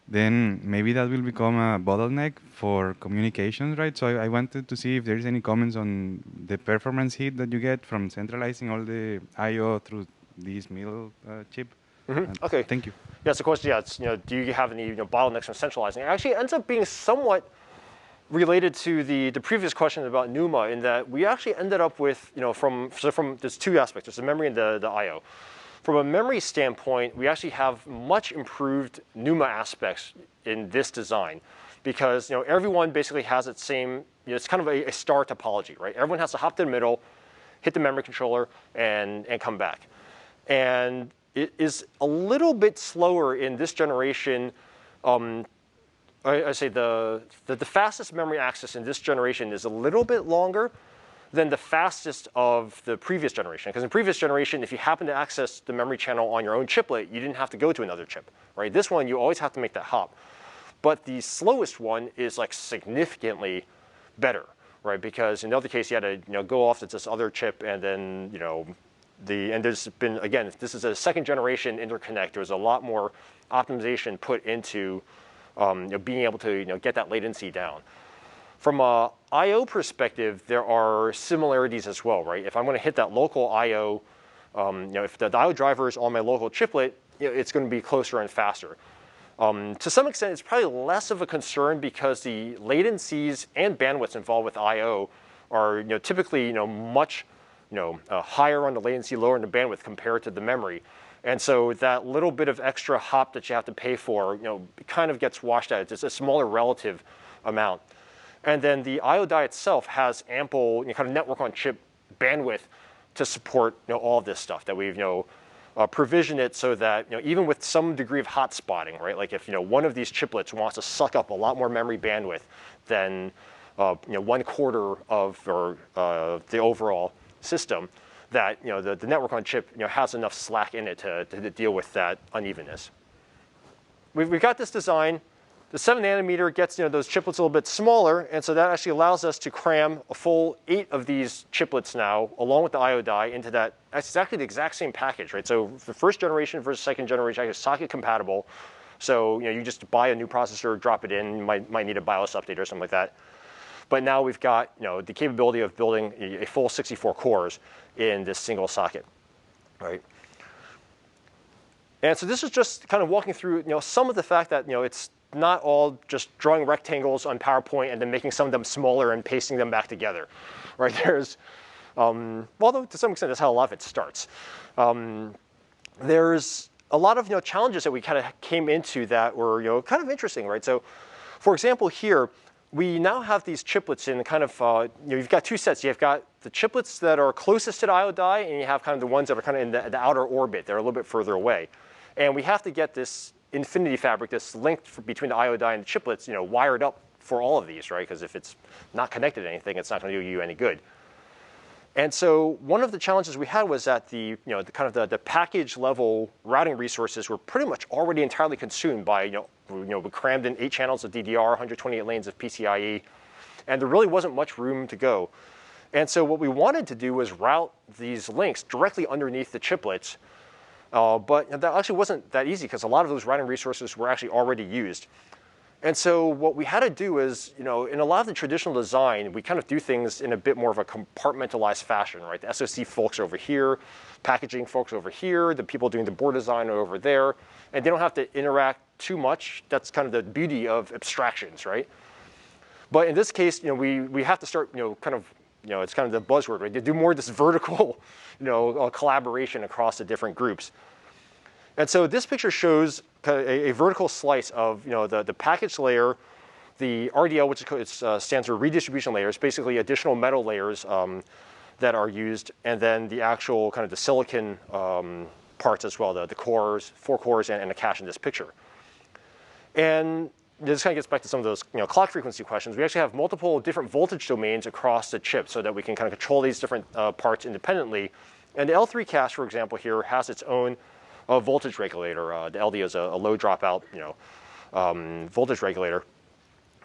then maybe that will become a bottleneck for communications, right? So I wanted to see if there is any comments on the performance hit that you get from centralizing all the I/O through this middle chip. Okay. Thank you. Yeah, so of course, it's, do you have any bottlenecks from centralizing? It actually ends up being somewhat related to the previous question about NUMA in that we actually ended up with, from there's two aspects. There's the memory and the I/O. From a memory standpoint, we actually have much improved NUMA aspects in this design because everyone basically has its same, it's kind of a star topology, right? Everyone has to hop to the middle, hit the memory controller, and come back. And it is a little bit slower in this generation. I say the fastest memory access in this generation is a little bit longer than the fastest of the previous generation. Because in the previous generation, if you happen to access the memory channel on your own chiplet, you didn't have to go to another chip, right? This one, you always have to make that hop. But the slowest one is like significantly better, right? Because in the other case, you had to go off to this other chip, and then and there's been, again, this is a second generation interconnect. There's a lot more optimization put into being able to get that latency down. From a I/O perspective, there are similarities as well, right? If I'm going to hit that local I/O, if the I/O driver is on my local chiplet, it's going to be closer and faster. To some extent, it's probably less of a concern because the latencies and bandwidths involved with I/O are typically much higher on the latency, lower on the bandwidth compared to the memory. And so that little bit of extra hop that you have to pay for, kind of gets washed out. It's a smaller relative amount. And then the I/O die itself has ample kind of network on chip bandwidth to support all of this stuff that we've provisioned it so that even with some degree of hot spotting, right? Like if one of these chiplets wants to suck up a lot more memory bandwidth than 1/4 of the overall system, that the network on chip has enough slack in it to deal with that unevenness. We've got this design. The 7 nanometer gets those chiplets a little bit smaller, and so that actually allows us to cram a full 8 of these chiplets now, along with the I/O die, into that. That's exactly the exact same package, right? So the first generation versus second generation is socket compatible. So you just buy a new processor, drop it in. You might need a BIOS update or something like that. But now we've got the capability of building a full 64 cores in this single socket, right? And so this is just kind of walking through some of the fact that it's not all just drawing rectangles on PowerPoint and then making some of them smaller and pasting them back together, right? There's, although to some extent that's how a lot of it starts. There's a lot of challenges that we kind of came into that were kind of interesting, right? So, for example, here we now have these chiplets in kind of you've got two sets. You've got the chiplets that are closest to the I/O die, and you have kind of the ones that are kind of in the outer orbit. They're a little bit further away, and we have to get this infinity fabric, this link between the I/O die and the chiplets, wired up for all of these, right? Because if it's not connected to anything, it's not going to do you any good. And so one of the challenges we had was that the package level routing resources were pretty much already entirely consumed by we crammed in 8 channels of DDR, 128 lanes of PCIe, and there really wasn't much room to go. And so what we wanted to do was route these links directly underneath the chiplets. But that actually wasn't that easy because a lot of those routing resources were actually already used. And so what we had to do is, in a lot of the traditional design, we kind of do things in a bit more of a compartmentalized fashion, right? The SoC folks are over here, packaging folks over here, the people doing the board design are over there, and they don't have to interact too much. That's kind of the beauty of abstractions, right? But in this case, we have to start, it's kind of the buzzword, right? To do more of this vertical, collaboration across the different groups. And so this picture shows a vertical slice of the package layer, the RDL, which stands for redistribution layers, basically additional metal layers that are used, and then the actual kind of the silicon parts as well, the cores, 4 cores, and the cache in this picture. And this kind of gets back to some of those clock frequency questions. We actually have multiple different voltage domains across the chip so that we can kind of control these different parts independently. And the L3 cache, for example, here has its own voltage regulator. The LDO is a low dropout voltage regulator.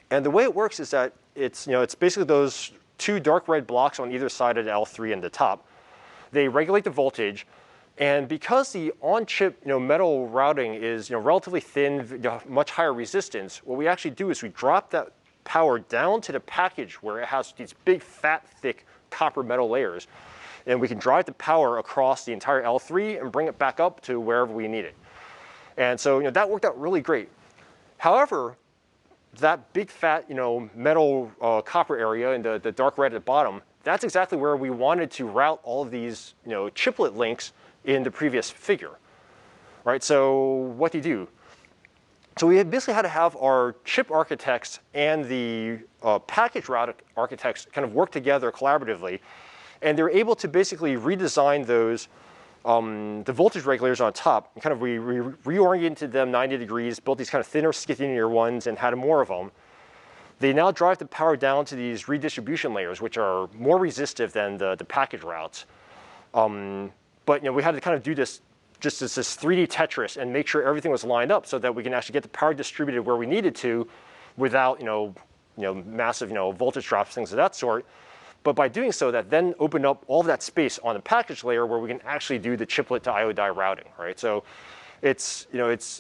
And the way it works is that it's basically those 2 dark red blocks on either side of the L3 and the top. They regulate the voltage. And because the on-chip metal routing is relatively thin, much higher resistance, what we actually do is we drop that power down to the package where it has these big, fat, thick copper metal layers. And we can drive the power across the entire L3 and bring it back up to wherever we need it. And so that worked out really great. However, that big fat, metal copper area in the dark red at the bottom, that's exactly where we wanted to route all of these, chiplet links in the previous figure, right? So what do you do? So we basically had to have our chip architects and the package route architects kind of work together collaboratively, and they're able to basically redesign those, the voltage regulators on top, and kind of we reoriented them 90 degrees, built these kind of thinner, skinnier ones, and had more of them. They now drive the power down to these redistribution layers, which are more resistive than the package routes. But we had to kind of do this just as this 3D Tetris and make sure everything was lined up so that we can actually get the power distributed where we needed to without massive voltage drops, things of that sort. But by doing so, that then opened up all of that space on the package layer where we can actually do the chiplet to IO die routing, right? So it's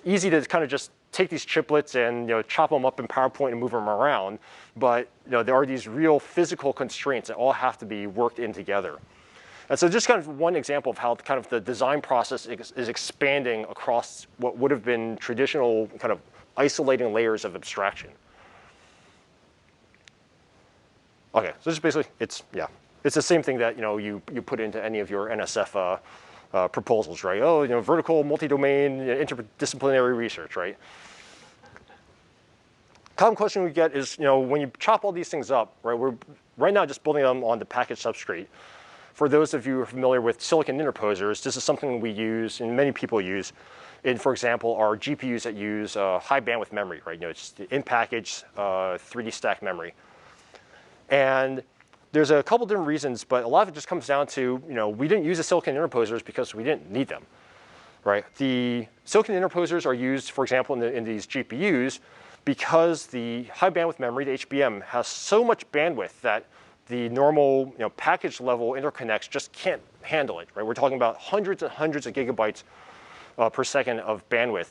easy to kind of just take these chiplets and chop them up in PowerPoint and move them around, but there are these real physical constraints that all have to be worked in together. And so just kind of one example of how kind of the design process is expanding across what would have been traditional kind of isolating layers of abstraction. Okay, so just basically, it's the same thing that you put into any of your NSF proposals, right? Oh, vertical, multi-domain, interdisciplinary research, right? Common question we get is, when you chop all these things up, right? We're right now just building them on the package substrate. For those of you who are familiar with silicon interposers, this is something we use and many people use in, for example, our GPUs that use high bandwidth memory, right? It's the in-package 3D stacked memory. And there's a couple different reasons, but a lot of it just comes down to, we didn't use the silicon interposers because we didn't need them, right? The silicon interposers are used, for example, in these GPUs because the high bandwidth memory, the HBM, has so much bandwidth that the normal package level interconnects just can't handle it, right? We're talking about hundreds and hundreds of gigabytes per second of bandwidth.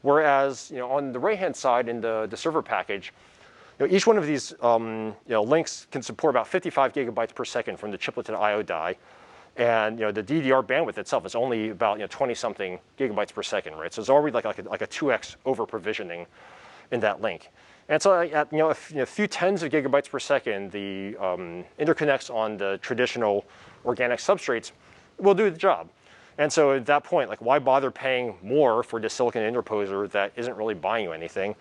Whereas on the right-hand side in the server package, each one of these links can support about 55 gigabytes per second from the chiplet to the IO die. And the DDR bandwidth itself is only about 20-something gigabytes per second, right? So it's already like a 2x over provisioning in that link. And so at a few tens of gigabytes per second, the interconnects on the traditional organic substrates will do the job. And so at that point, why bother paying more for the silicon interposer that isn't really buying you anything?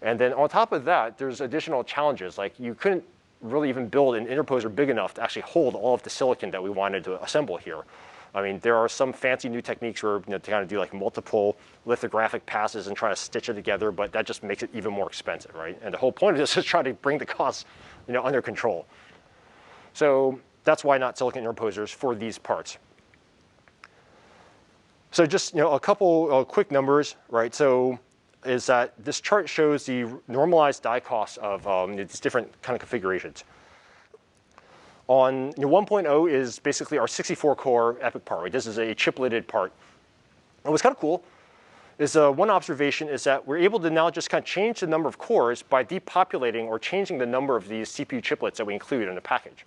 And then on top of that, there's additional challenges. You couldn't really even build an interposer big enough to actually hold all of the silicon that we wanted to assemble here. I mean, there are some fancy new techniques where to kind of do multiple lithographic passes and try to stitch it together, but that just makes it even more expensive, right? And the whole point of this is try to bring the costs under control. So that's why not silicon interposers for these parts. So just a couple quick numbers, right? So is that this chart shows the normalized die costs of these different kind of configurations. On 1.0 is basically our 64-core EPIC part, right? This is a chipleted part. And what's kind of cool is one observation is that we're able to now just kind of change the number of cores by depopulating or changing the number of these CPU chiplets that we include in the package,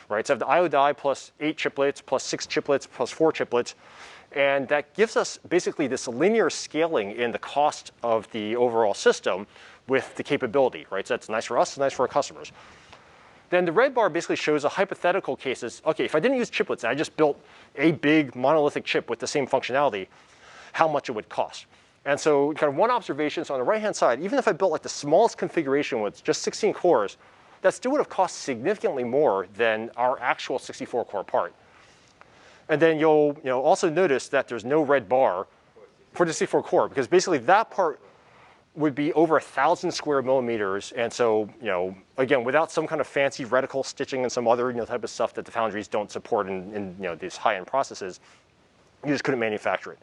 right? So I have the IO die plus 8 chiplets, plus 6 chiplets, plus 4 chiplets. And that gives us basically this linear scaling in the cost of the overall system with the capability, right? So that's nice for us, it's nice for our customers. Then the red bar basically shows a hypothetical cases. Okay, if I didn't use chiplets and I just built a big monolithic chip with the same functionality, how much it would cost. And so kind of one observation is on the right-hand side, even if I built the smallest configuration with just 16 cores, that still would have cost significantly more than our actual 64-core part. And then you'll also notice that there's no red bar for the 64-core, because basically that part would be over 1,000 square millimeters. And so, again, without some kind of fancy reticle stitching and some other type of stuff that the foundries don't support in these high-end processes, you just couldn't manufacture it.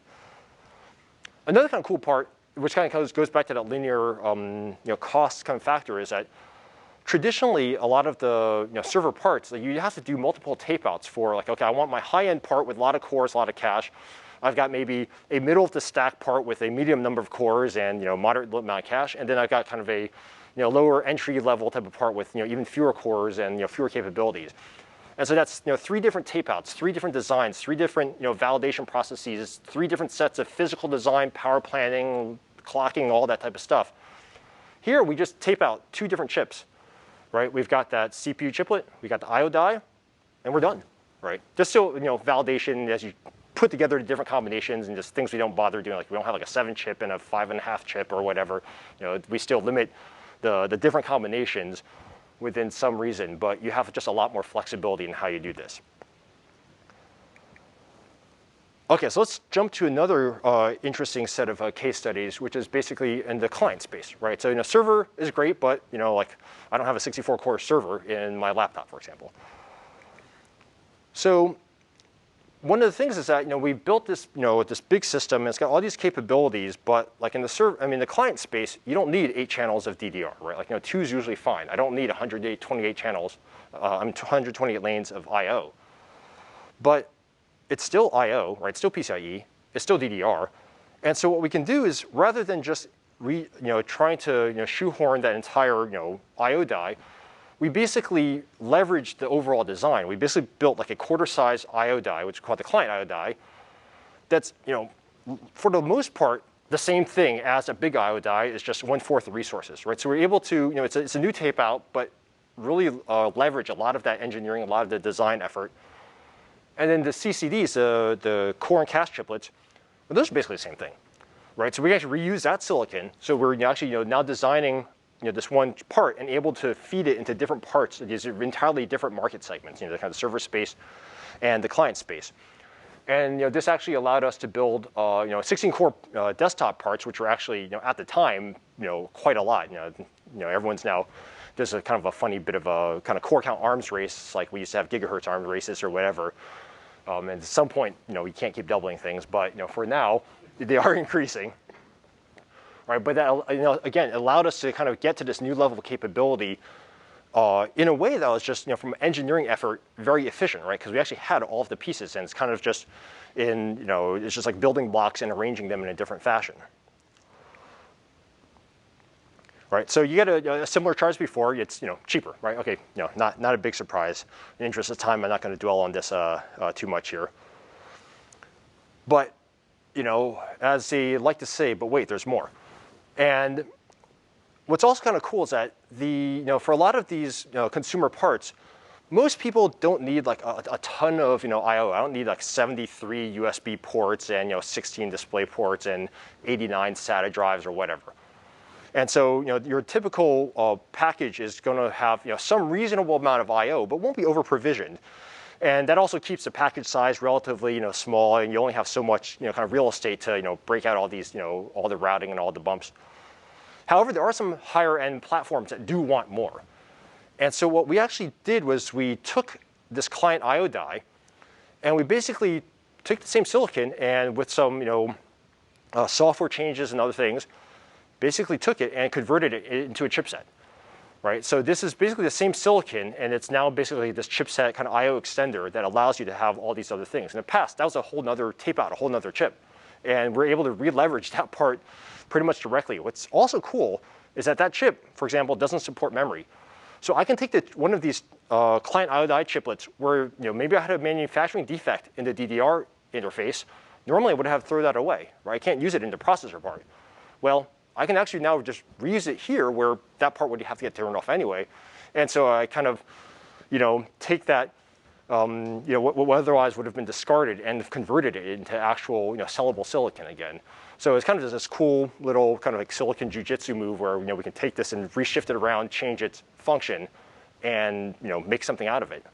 Another kind of cool part, which kind of goes back to that linear cost kind of factor, is that traditionally a lot of the server parts, you have to do multiple tape outs for okay, I want my high-end part with a lot of cores, a lot of cache. I've got maybe a middle of the stack part with a medium number of cores and moderate amount of cache, and then I've got kind of a lower entry level type of part with even fewer cores and fewer capabilities. And so that's 3 different tape outs, 3 different designs, 3 different validation processes, 3 different sets of physical design, power planning, clocking, all that type of stuff. Here, we just tape out 2 different chips, right? We've got that CPU chiplet, we got the I/O die, and we're done, right? Just so, validation as you put together the different combinations and just things we don't bother doing. Like we don't have like a 7 chip and a 5.5 chip or whatever. We still limit the different combinations within some reason, but you have just a lot more flexibility in how you do this. Okay, so let's jump to another interesting set of case studies, which is basically in the client space, right? So, server is great, but like I don't have a 64-core server in my laptop, for example. So, one of the things is that we built this this big system, and it's got all these capabilities, but like in the client space, you don't need 8 channels of DDR, right? Like 2 is usually fine. I don't need 128 channels, 128 lanes of I/O, but it's still I/O, right? It's still PCIe, it's still DDR, and so what we can do is rather than just trying to shoehorn that entire I/O die, we basically leveraged the overall design. We basically built like a quarter-size I/O die, which is called the client I/O die. That's for the most part the same thing as a big I/O die. Is just 1/4 the resources, right? So we're able to it's a new tape out, but really leverage a lot of that engineering, a lot of the design effort. And then the CCDs, the core and cache chiplets, well, those are basically the same thing, right? So we actually reuse that silicon. So we're actually now designing this one part and able to feed it into different parts. These are entirely different market segments, the kind of server space and the client space. And this actually allowed us to build 16-core desktop parts, which were actually at the time quite a lot. Everyone's now there's a kind of a funny bit of a kind of core count arms race, like we used to have gigahertz arms races or whatever. And at some point, we can't keep doubling things, but for now, they are increasing. Right, but that again allowed us to kind of get to this new level of capability in a way that was just from an engineering effort very efficient, right? Because we actually had all of the pieces, and it's kind of just it's just like building blocks and arranging them in a different fashion. Right, so you get a similar charge before. It's cheaper, right? Okay, not a big surprise. In the interest of time, I'm not going to dwell on this too much here. But as they like to say, but wait, there's more. And what's also kind of cool is that for a lot of these consumer parts, most people don't need like a ton of I/O. I don't need like 73 USB ports and 16 display ports and 89 SATA drives or whatever. And so your typical package is going to have some reasonable amount of I/O, but won't be over provisioned. And that also keeps the package size relatively small, and you only have so much kind of real estate to break out all these all the routing and all the bumps. However, there are some higher end platforms that do want more. And so what we actually did was we took this client I/O die, and we basically took the same silicon and with some software changes and other things, basically took it and converted it into a chipset. Right, so this is basically the same silicon, and it's now basically this chipset kind of I/O extender that allows you to have all these other things. In the past, that was a whole nother tape out, a whole nother chip, and we're able to re-leverage that part pretty much directly. What's also cool is that chip, for example, doesn't support memory. So I can take one of these client I/O die chiplets where maybe I had a manufacturing defect in the DDR interface. Normally, I would have to throw that away, right? I can't use it in the processor part. Well, I can actually now just reuse it here where that part would have to get turned off anyway. And so I kind of, take that, what otherwise would have been discarded and converted it into actual, sellable silicon again. So it's kind of this cool little kind of like silicon jujitsu move where, we can take this and reshift it around, change its function, and, make something out of it.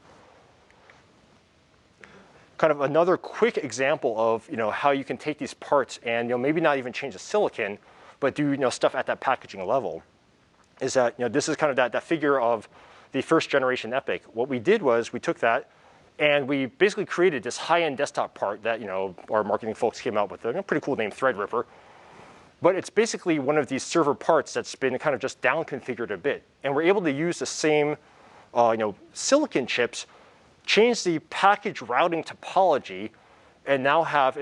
Kind of another quick example of, how you can take these parts and, maybe not even change the silicon, but do stuff at that packaging level, is that this is kind of that figure of the first generation EPYC. What we did was we took that and we basically created this high-end desktop part that our marketing folks came out with a pretty cool name, Threadripper. But it's basically one of these server parts that's been kind of just down configured a bit, and we're able to use the same silicon chips, change the package routing topology, and now have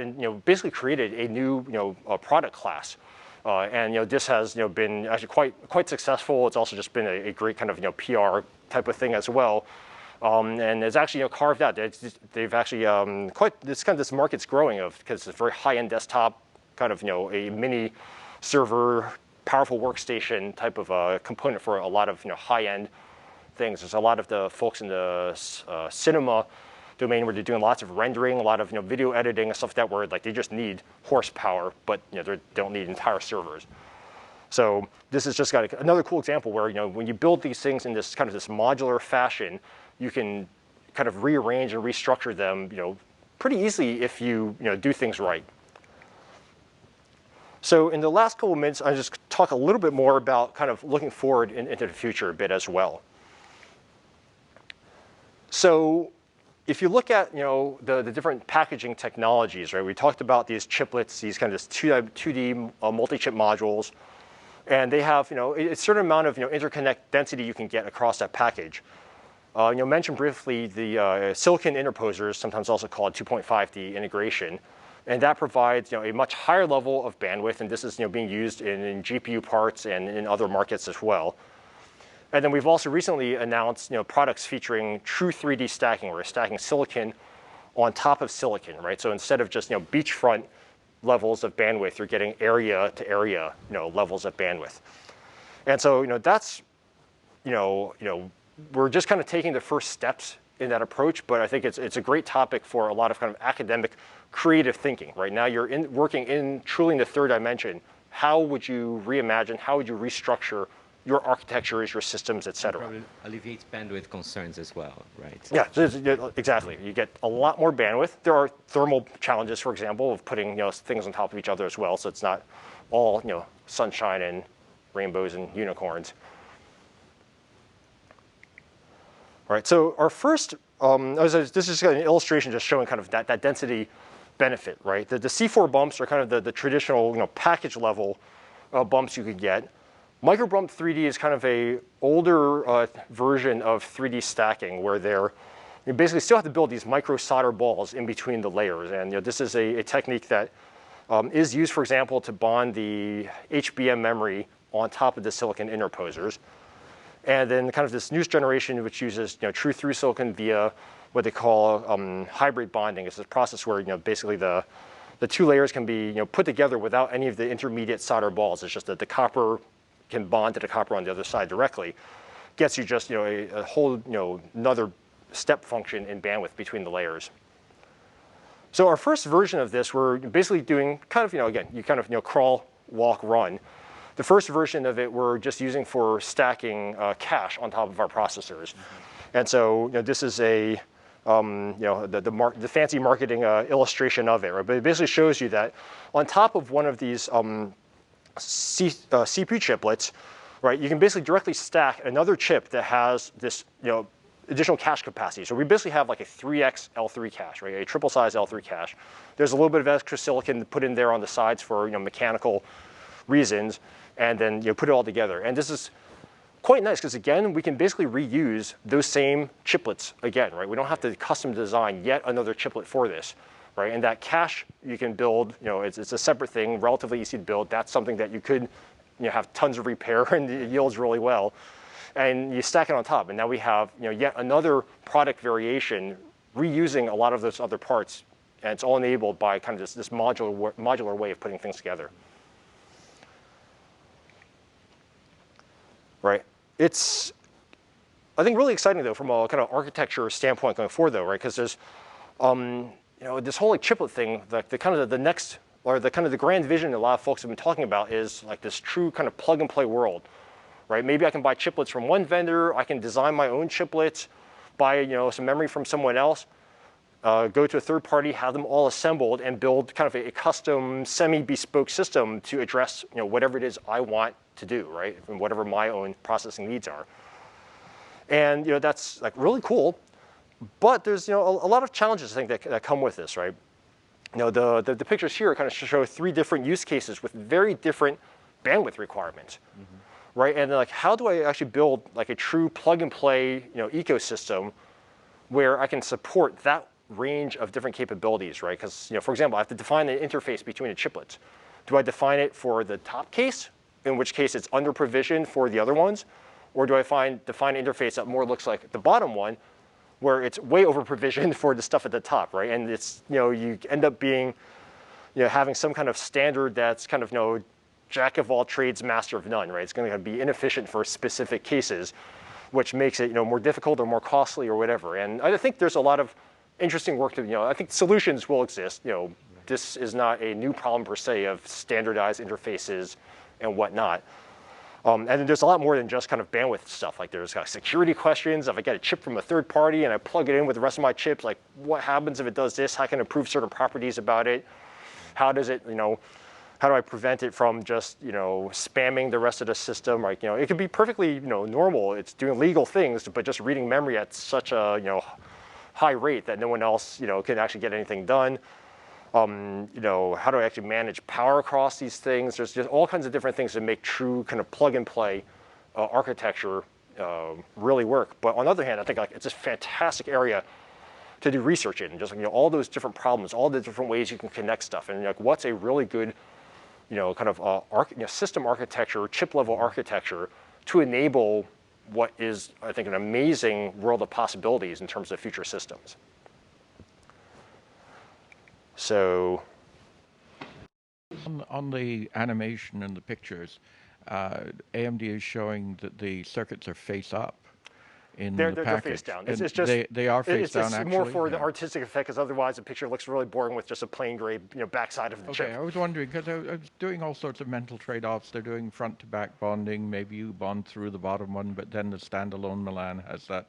basically created a new product class. And this has been actually quite successful. It's also just been a great kind of PR type of thing as well, and it's actually carved out. They've actually this market's growing because it's a very high-end desktop kind of a mini server powerful workstation type of a component for a lot of high-end things. There's a lot of the folks in the cinema domain where they're doing lots of rendering, a lot of video editing and stuff like that, where like they just need horsepower, but they don't need entire servers. So this is just got another cool example where when you build these things in this kind of this modular fashion, you can kind of rearrange and restructure them pretty easily if you do things right. So in the last couple of minutes, I'll just talk a little bit more about kind of looking forward into the future a bit as well. So if you look at the different packaging technologies, right? We talked about these chiplets, these kind of 2D multi-chip modules, and they have a certain amount of interconnect density you can get across that package. Mentioned briefly the silicon interposers, sometimes also called 2.5D integration, and that provides a much higher level of bandwidth, and this is being used in GPU parts and in other markets as well. And then we've also recently announced products featuring true 3D stacking, where we're stacking silicon on top of silicon, right? So instead of just beachfront levels of bandwidth, you're getting area to area levels of bandwidth. And so that's we're just kind of taking the first steps in that approach, but I think it's a great topic for a lot of kind of academic creative thinking. Right now you're working in truly in the third dimension. How would you reimagine? How would you restructure your architectures, your systems, et cetera? Probably alleviates bandwidth concerns as well, right? Yeah, exactly. You get a lot more bandwidth. There are thermal challenges, for example, of putting things on top of each other as well. So it's not all sunshine and rainbows and unicorns. All right. So our first, this is an illustration just showing kind of that density benefit, right? The C4 bumps are kind of the traditional package level bumps you could get. Microbump 3D is kind of a older version of 3D stacking, where you basically still have to build these micro solder balls in between the layers. And this is a technique that is used, for example, to bond the HBM memory on top of the silicon interposers. And then kind of this newest generation, which uses true through silicon via what they call hybrid bonding. It's a process where basically the two layers can be put together without any of the intermediate solder balls. It's just that the copper can bond to the copper on the other side directly. Gets you just a whole another step function in bandwidth between the layers. So our first version of this, we're basically doing kind of again, you kind of crawl, walk, run. The first version of it we're just using for stacking cache on top of our processors. And so this is a the fancy marketing illustration of it, right? But it basically shows you that on top of one of these CPU chiplets, right, you can basically directly stack another chip that has this additional cache capacity. So we basically have like a 3x L3 cache, right, a triple size L3 cache. There's a little bit of extra silicon put in there on the sides for mechanical reasons, and then put it all together. And this is quite nice because again, we can basically reuse those same chiplets again, right? We don't have to custom design yet another chiplet for this. Right, and that cache you can build, it's a separate thing, relatively easy to build. That's something that you could have tons of repair and it yields really well. And you stack it on top, and now we have yet another product variation reusing a lot of those other parts, and it's all enabled by kind of this modular way of putting things together. Right, it's I think really exciting though from a kind of architecture standpoint going forward though, right? Because there's this whole chiplet thing, the next, or the kind of the grand vision that a lot of folks have been talking about is like this true kind of plug and play world, right? Maybe I can buy chiplets from one vendor, I can design my own chiplets, buy some memory from someone else, go to a third party, have them all assembled, and build kind of a custom semi-bespoke system to address whatever it is I want to do, right? And whatever my own processing needs are. And that's like really cool. But there's a lot of challenges I think that come with this, right? The pictures here kind of show 3 different use cases with very different bandwidth requirements, right? And like, how do I actually build like a true plug and play ecosystem where I can support that range of different capabilities, right? Because for example, I have to define the interface between the chiplets. Do I define it for the top case, in which case it's under provisioned for the other ones, or do I define an interface that more looks like the bottom one, where it's way over provisioned for the stuff at the top, right? And it's you end up being having some kind of standard that's kind of jack of all trades, master of none, right? It's going to be inefficient for specific cases, which makes it more difficult or more costly or whatever. And I think there's a lot of interesting work to, I think solutions will exist. This is not a new problem per se of standardized interfaces and whatnot. And then there's a lot more than just kind of bandwidth stuff. Like there's security questions. If I get a chip from a third party and I plug it in with the rest of my chips, like what happens if it does this? How can I improve certain properties about it? How does it, how do I prevent it from just, spamming the rest of the system? Like, it could be perfectly, normal. It's doing legal things, but just reading memory at such a, high rate that no one else, can actually get anything done. How do I actually manage power across these things? There's just all kinds of different things that make true kind of plug and play architecture really work. But on the other hand, I think it's a fantastic area to do research in, just all those different problems, all the different ways you can connect stuff, and what's a really good, kind of system architecture, chip level architecture to enable what is, I think, an amazing world of possibilities in terms of future systems. So, on the animation and the pictures, AMD is showing that the circuits are face up in the package. They're face down. It's just they are face down. It's actually more for the artistic effect, because otherwise the picture looks really boring with just a plain gray, backside of the chip. Okay, I was wondering because I was doing all sorts of mental trade-offs. They're doing front to back bonding. Maybe you bond through the bottom one, but then the standalone Milan has that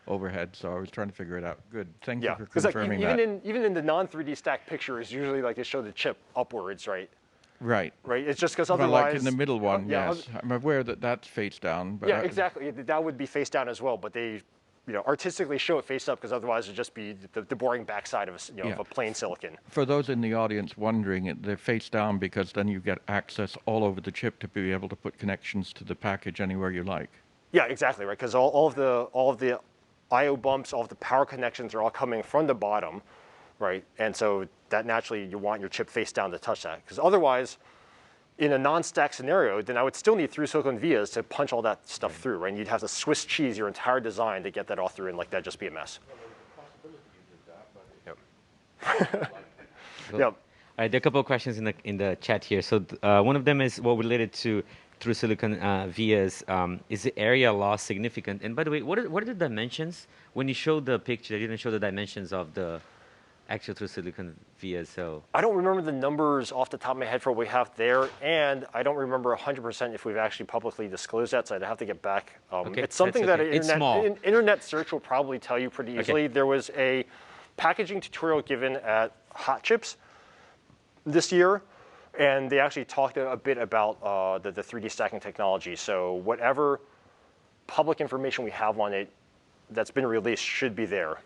overhead, so I was trying to figure it out. Good, thank you for confirming that. Even in the non-3D stacked pictures, usually like they show the chip upwards, right? Right. Right. It's just because otherwise, well, like in the middle one, yes, I'm aware that that's face down. But yeah, exactly. That would be face down as well, but they, artistically show it face up because otherwise it'd just be the boring backside of of a plain silicon. For those in the audience wondering, they're face down because then you get access all over the chip to be able to put connections to the package anywhere you like. Yeah, exactly, right. Because all of the I/O bumps, all of the power connections are all coming from the bottom, right? And so that naturally you want your chip face down to touch that. Because otherwise, in a non-stack scenario, then I would still need through silicon vias to punch all that stuff through, right? And you'd have to Swiss cheese your entire design to get that all through, and like that'd just be a mess. Yep. Cool. Yep. All right, there are a couple of questions in the chat here. So one of them is related to through silicon vias. Is the area loss significant? And by the way, what are the dimensions? When you showed the picture, you didn't show the dimensions of the actual through silicon vias. So I don't remember the numbers off the top of my head for what we have there, and I don't remember 100% if we've actually publicly disclosed that, so I'd have to get back. Okay, it's something that internet search will probably tell you pretty easily. Okay. There was a packaging tutorial given at Hot Chips this year, and they actually talked a bit about the 3D stacking technology. So whatever public information we have on it that's been released should be there.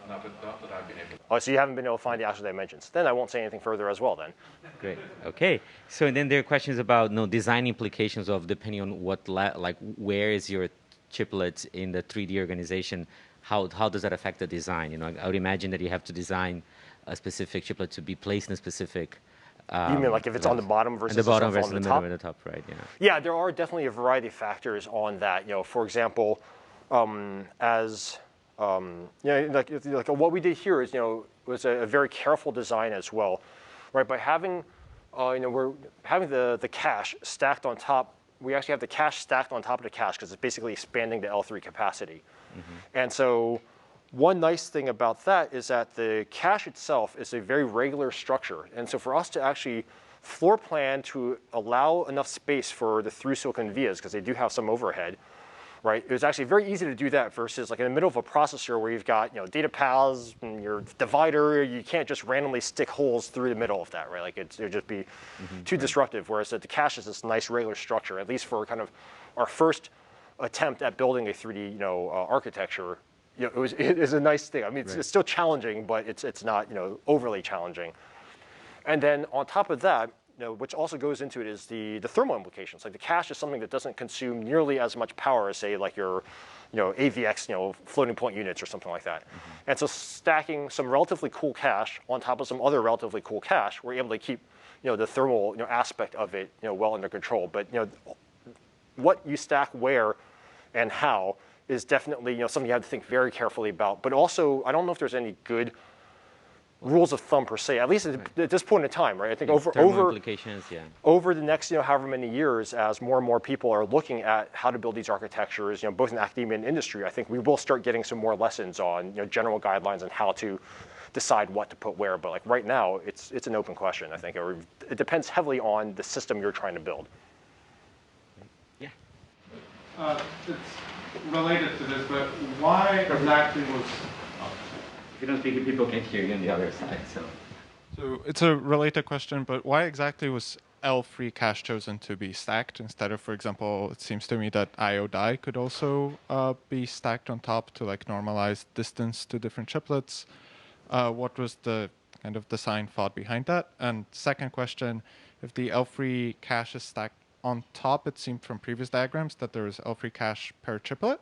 Not that I've been able to. Oh, so you haven't been able to find the actual dimensions. Then I won't say anything further as well then. Great. Okay. So and then there are questions about design implications of depending on what where is your chiplet in the 3D organization. How does that affect the design? I would imagine that you have to design a specific chiplet to be placed in a specific. You mean like if it's on the bottom versus the bottom versus the top? middle and the top, right? Yeah. Yeah, there are definitely a variety of factors on that. For example, like what we did here is was a very careful design as well, right? By having we're having the cache stacked on top. We actually have the cache stacked on top of the cache because it's basically expanding the L3 capacity. Mm-hmm. And so one nice thing about that is that the cache itself is a very regular structure. And so for us to actually floor plan to allow enough space for the through silicon vias, because they do have some overhead, right? It was actually very easy to do that versus like in the middle of a processor where you've got data paths and your divider. You can't just randomly stick holes through the middle of that, right? Like it would just be too disruptive. Whereas the cache is this nice regular structure, at least for kind of our first attempt at building a 3D architecture. It is a nice thing. I mean, it's still challenging, but it's not overly challenging. And then on top of that, which also goes into it is the thermal implications. Like the cache is something that doesn't consume nearly as much power as say like your AVX floating point units or something like that. Mm-hmm. And so stacking some relatively cool cache on top of some other relatively cool cache, we're able to keep the thermal aspect of it well under control. But what you stack where and how is definitely something you have to think very carefully about. But also, I don't know if there's any good rules of thumb per se, at least at this point in time, right? I think implications, yeah. over the next, however many years, as more and more people are looking at how to build these architectures, both in academia and industry, I think we will start getting some more lessons on, general guidelines on how to decide what to put where. But like right now, it's an open question, I think. It depends heavily on the system you're trying to build. Yeah. It's related to this, but why exactly was... If you don't speak, people can't hear you on the other side, so. So it's a related question, but why exactly was L3 cache chosen to be stacked instead of, for example, it seems to me that IO die could also be stacked on top to like normalize distance to different chiplets. What was the kind of design thought behind that? And second question, if the L3 cache is stacked on top, it seemed from previous diagrams that there is L3 cache per chiplet.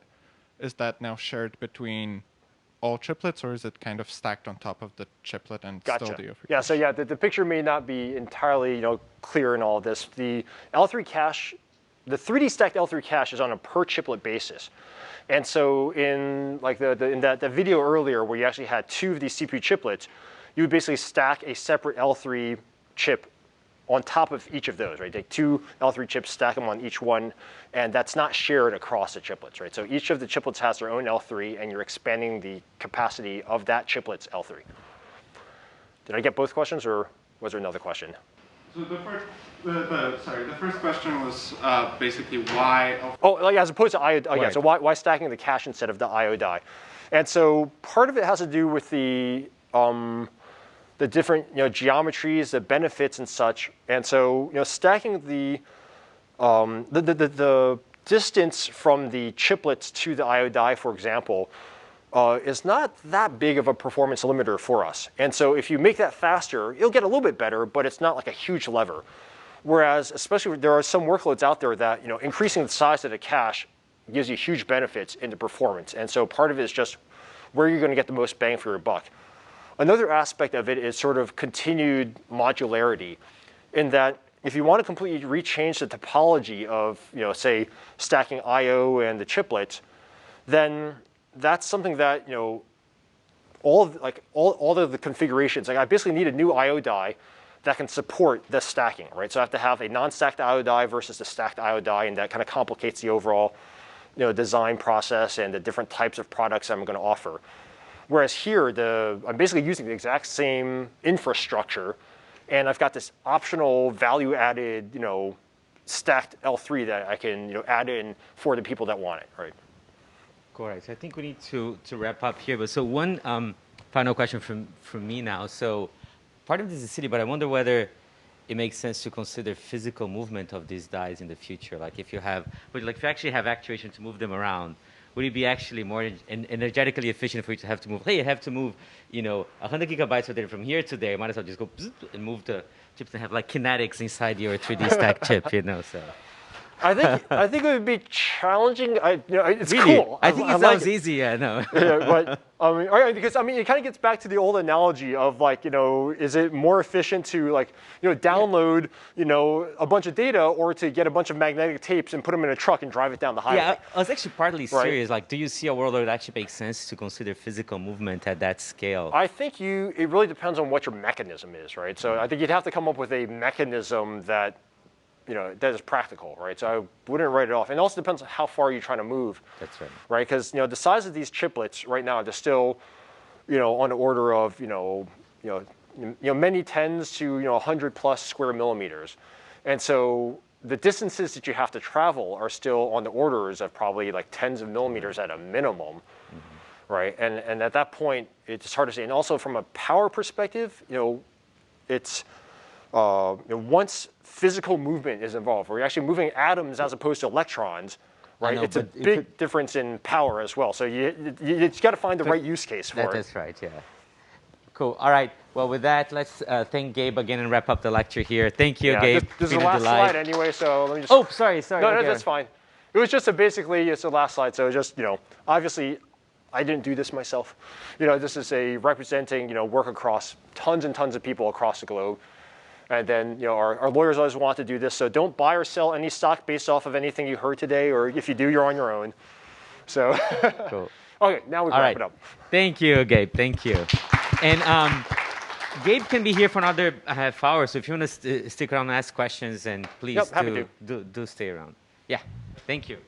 Is that now shared between all chiplets, or is it kind of stacked on top of the chiplet and Gotcha. still the L3 Yeah, cache? so yeah, the picture may not be entirely clear in all of this. The L3 cache, the 3D stacked L3 cache is on a per chiplet basis. And so in like in that video earlier where you actually had 2 of these CPU chiplets, you would basically stack a separate L3 chip on top of each of those, right? Take 2 L3 chips, stack them on each one, and that's not shared across the chiplets, right? So each of the chiplets has their own L3, and you're expanding the capacity of that chiplet's L3. Did I get both questions, or was there another question? So the first question was basically why... Oh, like as opposed to IO, yeah, Right. so why stacking the cache instead of the IO die? And so part of it has to do with the different geometries, the benefits and such. And so stacking the distance from the chiplets to the IO die, for example, is not that big of a performance limiter for us. And so if you make that faster, you'll get a little bit better, but it's not like a huge lever. Whereas, especially there are some workloads out there that increasing the size of the cache gives you huge benefits into performance. And so part of it is just where you're going to get the most bang for your buck. Another aspect of it is sort of continued modularity, in that if you want to completely rechange the topology of, say, stacking I/O and the chiplets, then that's something that all of the configurations. Like I basically need a new I/O die that can support this stacking, right? So I have to have a non-stacked I/O die versus a stacked I/O die, and that kind of complicates the overall, design process and the different types of products I'm going to offer. Whereas here, I'm basically using the exact same infrastructure, and I've got this optional value-added, stacked L3 that I can, add in for the people that want it, right? Correct. I think we need to wrap up here. But so one final question from me now. So part of this is silly, but I wonder whether it makes sense to consider physical movement of these dies in the future. Like if you actually have actuation to move them around, would it be actually more energetically efficient for you to have to move? Hey, I have to move, 100 gigabytes of data from here to there. Might as well just go and move the chips and have like kinetics inside your 3D stack chip, So. I think it would be challenging. It's Really? cool. I think it sounds easy. Yeah, no. Yeah, but because it kind of gets back to the old analogy of like, is it more efficient to like, download, a bunch of data, or to get a bunch of magnetic tapes and put them in a truck and drive it down the highway? Yeah, I was actually partly Right. serious. Like, do you see a world where it actually makes sense to consider physical movement at that scale? I think it really depends on what your mechanism is, right? So I think you'd have to come up with a mechanism that that is practical, right? So I wouldn't write it off. And it also depends on how far you're trying to move. That's right. Right? Because the size of these chiplets right now, they're still, on the order of many tens to 100 plus square millimeters, and so the distances that you have to travel are still on the orders of probably like tens of millimeters at a minimum, right? And at that point, it's hard to say. And also from a power perspective, it's once physical movement is involved, where you're actually moving atoms as opposed to electrons, right? know, It's a but big difference in power as well. So you got to find the right use case for it. That's right, yeah. Cool. All right. Well, with that, let's thank Gabe again and wrap up the lecture here. Thank you, Gabe. This is Been the a last delight. slide anyway, so let me just... Oh, sorry. No, okay. that's fine. It was just it's the last slide, so just, obviously, I didn't do this myself. This is representing, work across tons and tons of people across the globe. And then, our lawyers always want to do this, so don't buy or sell any stock based off of anything you heard today, or if you do, you're on your own. So, Cool. Okay, now we can wrap it up. Thank you, Gabe. Thank you. And Gabe can be here for another half hour, so if you want to stick around and ask questions, and please Yep, happy to. do stay around. Yeah, thank you.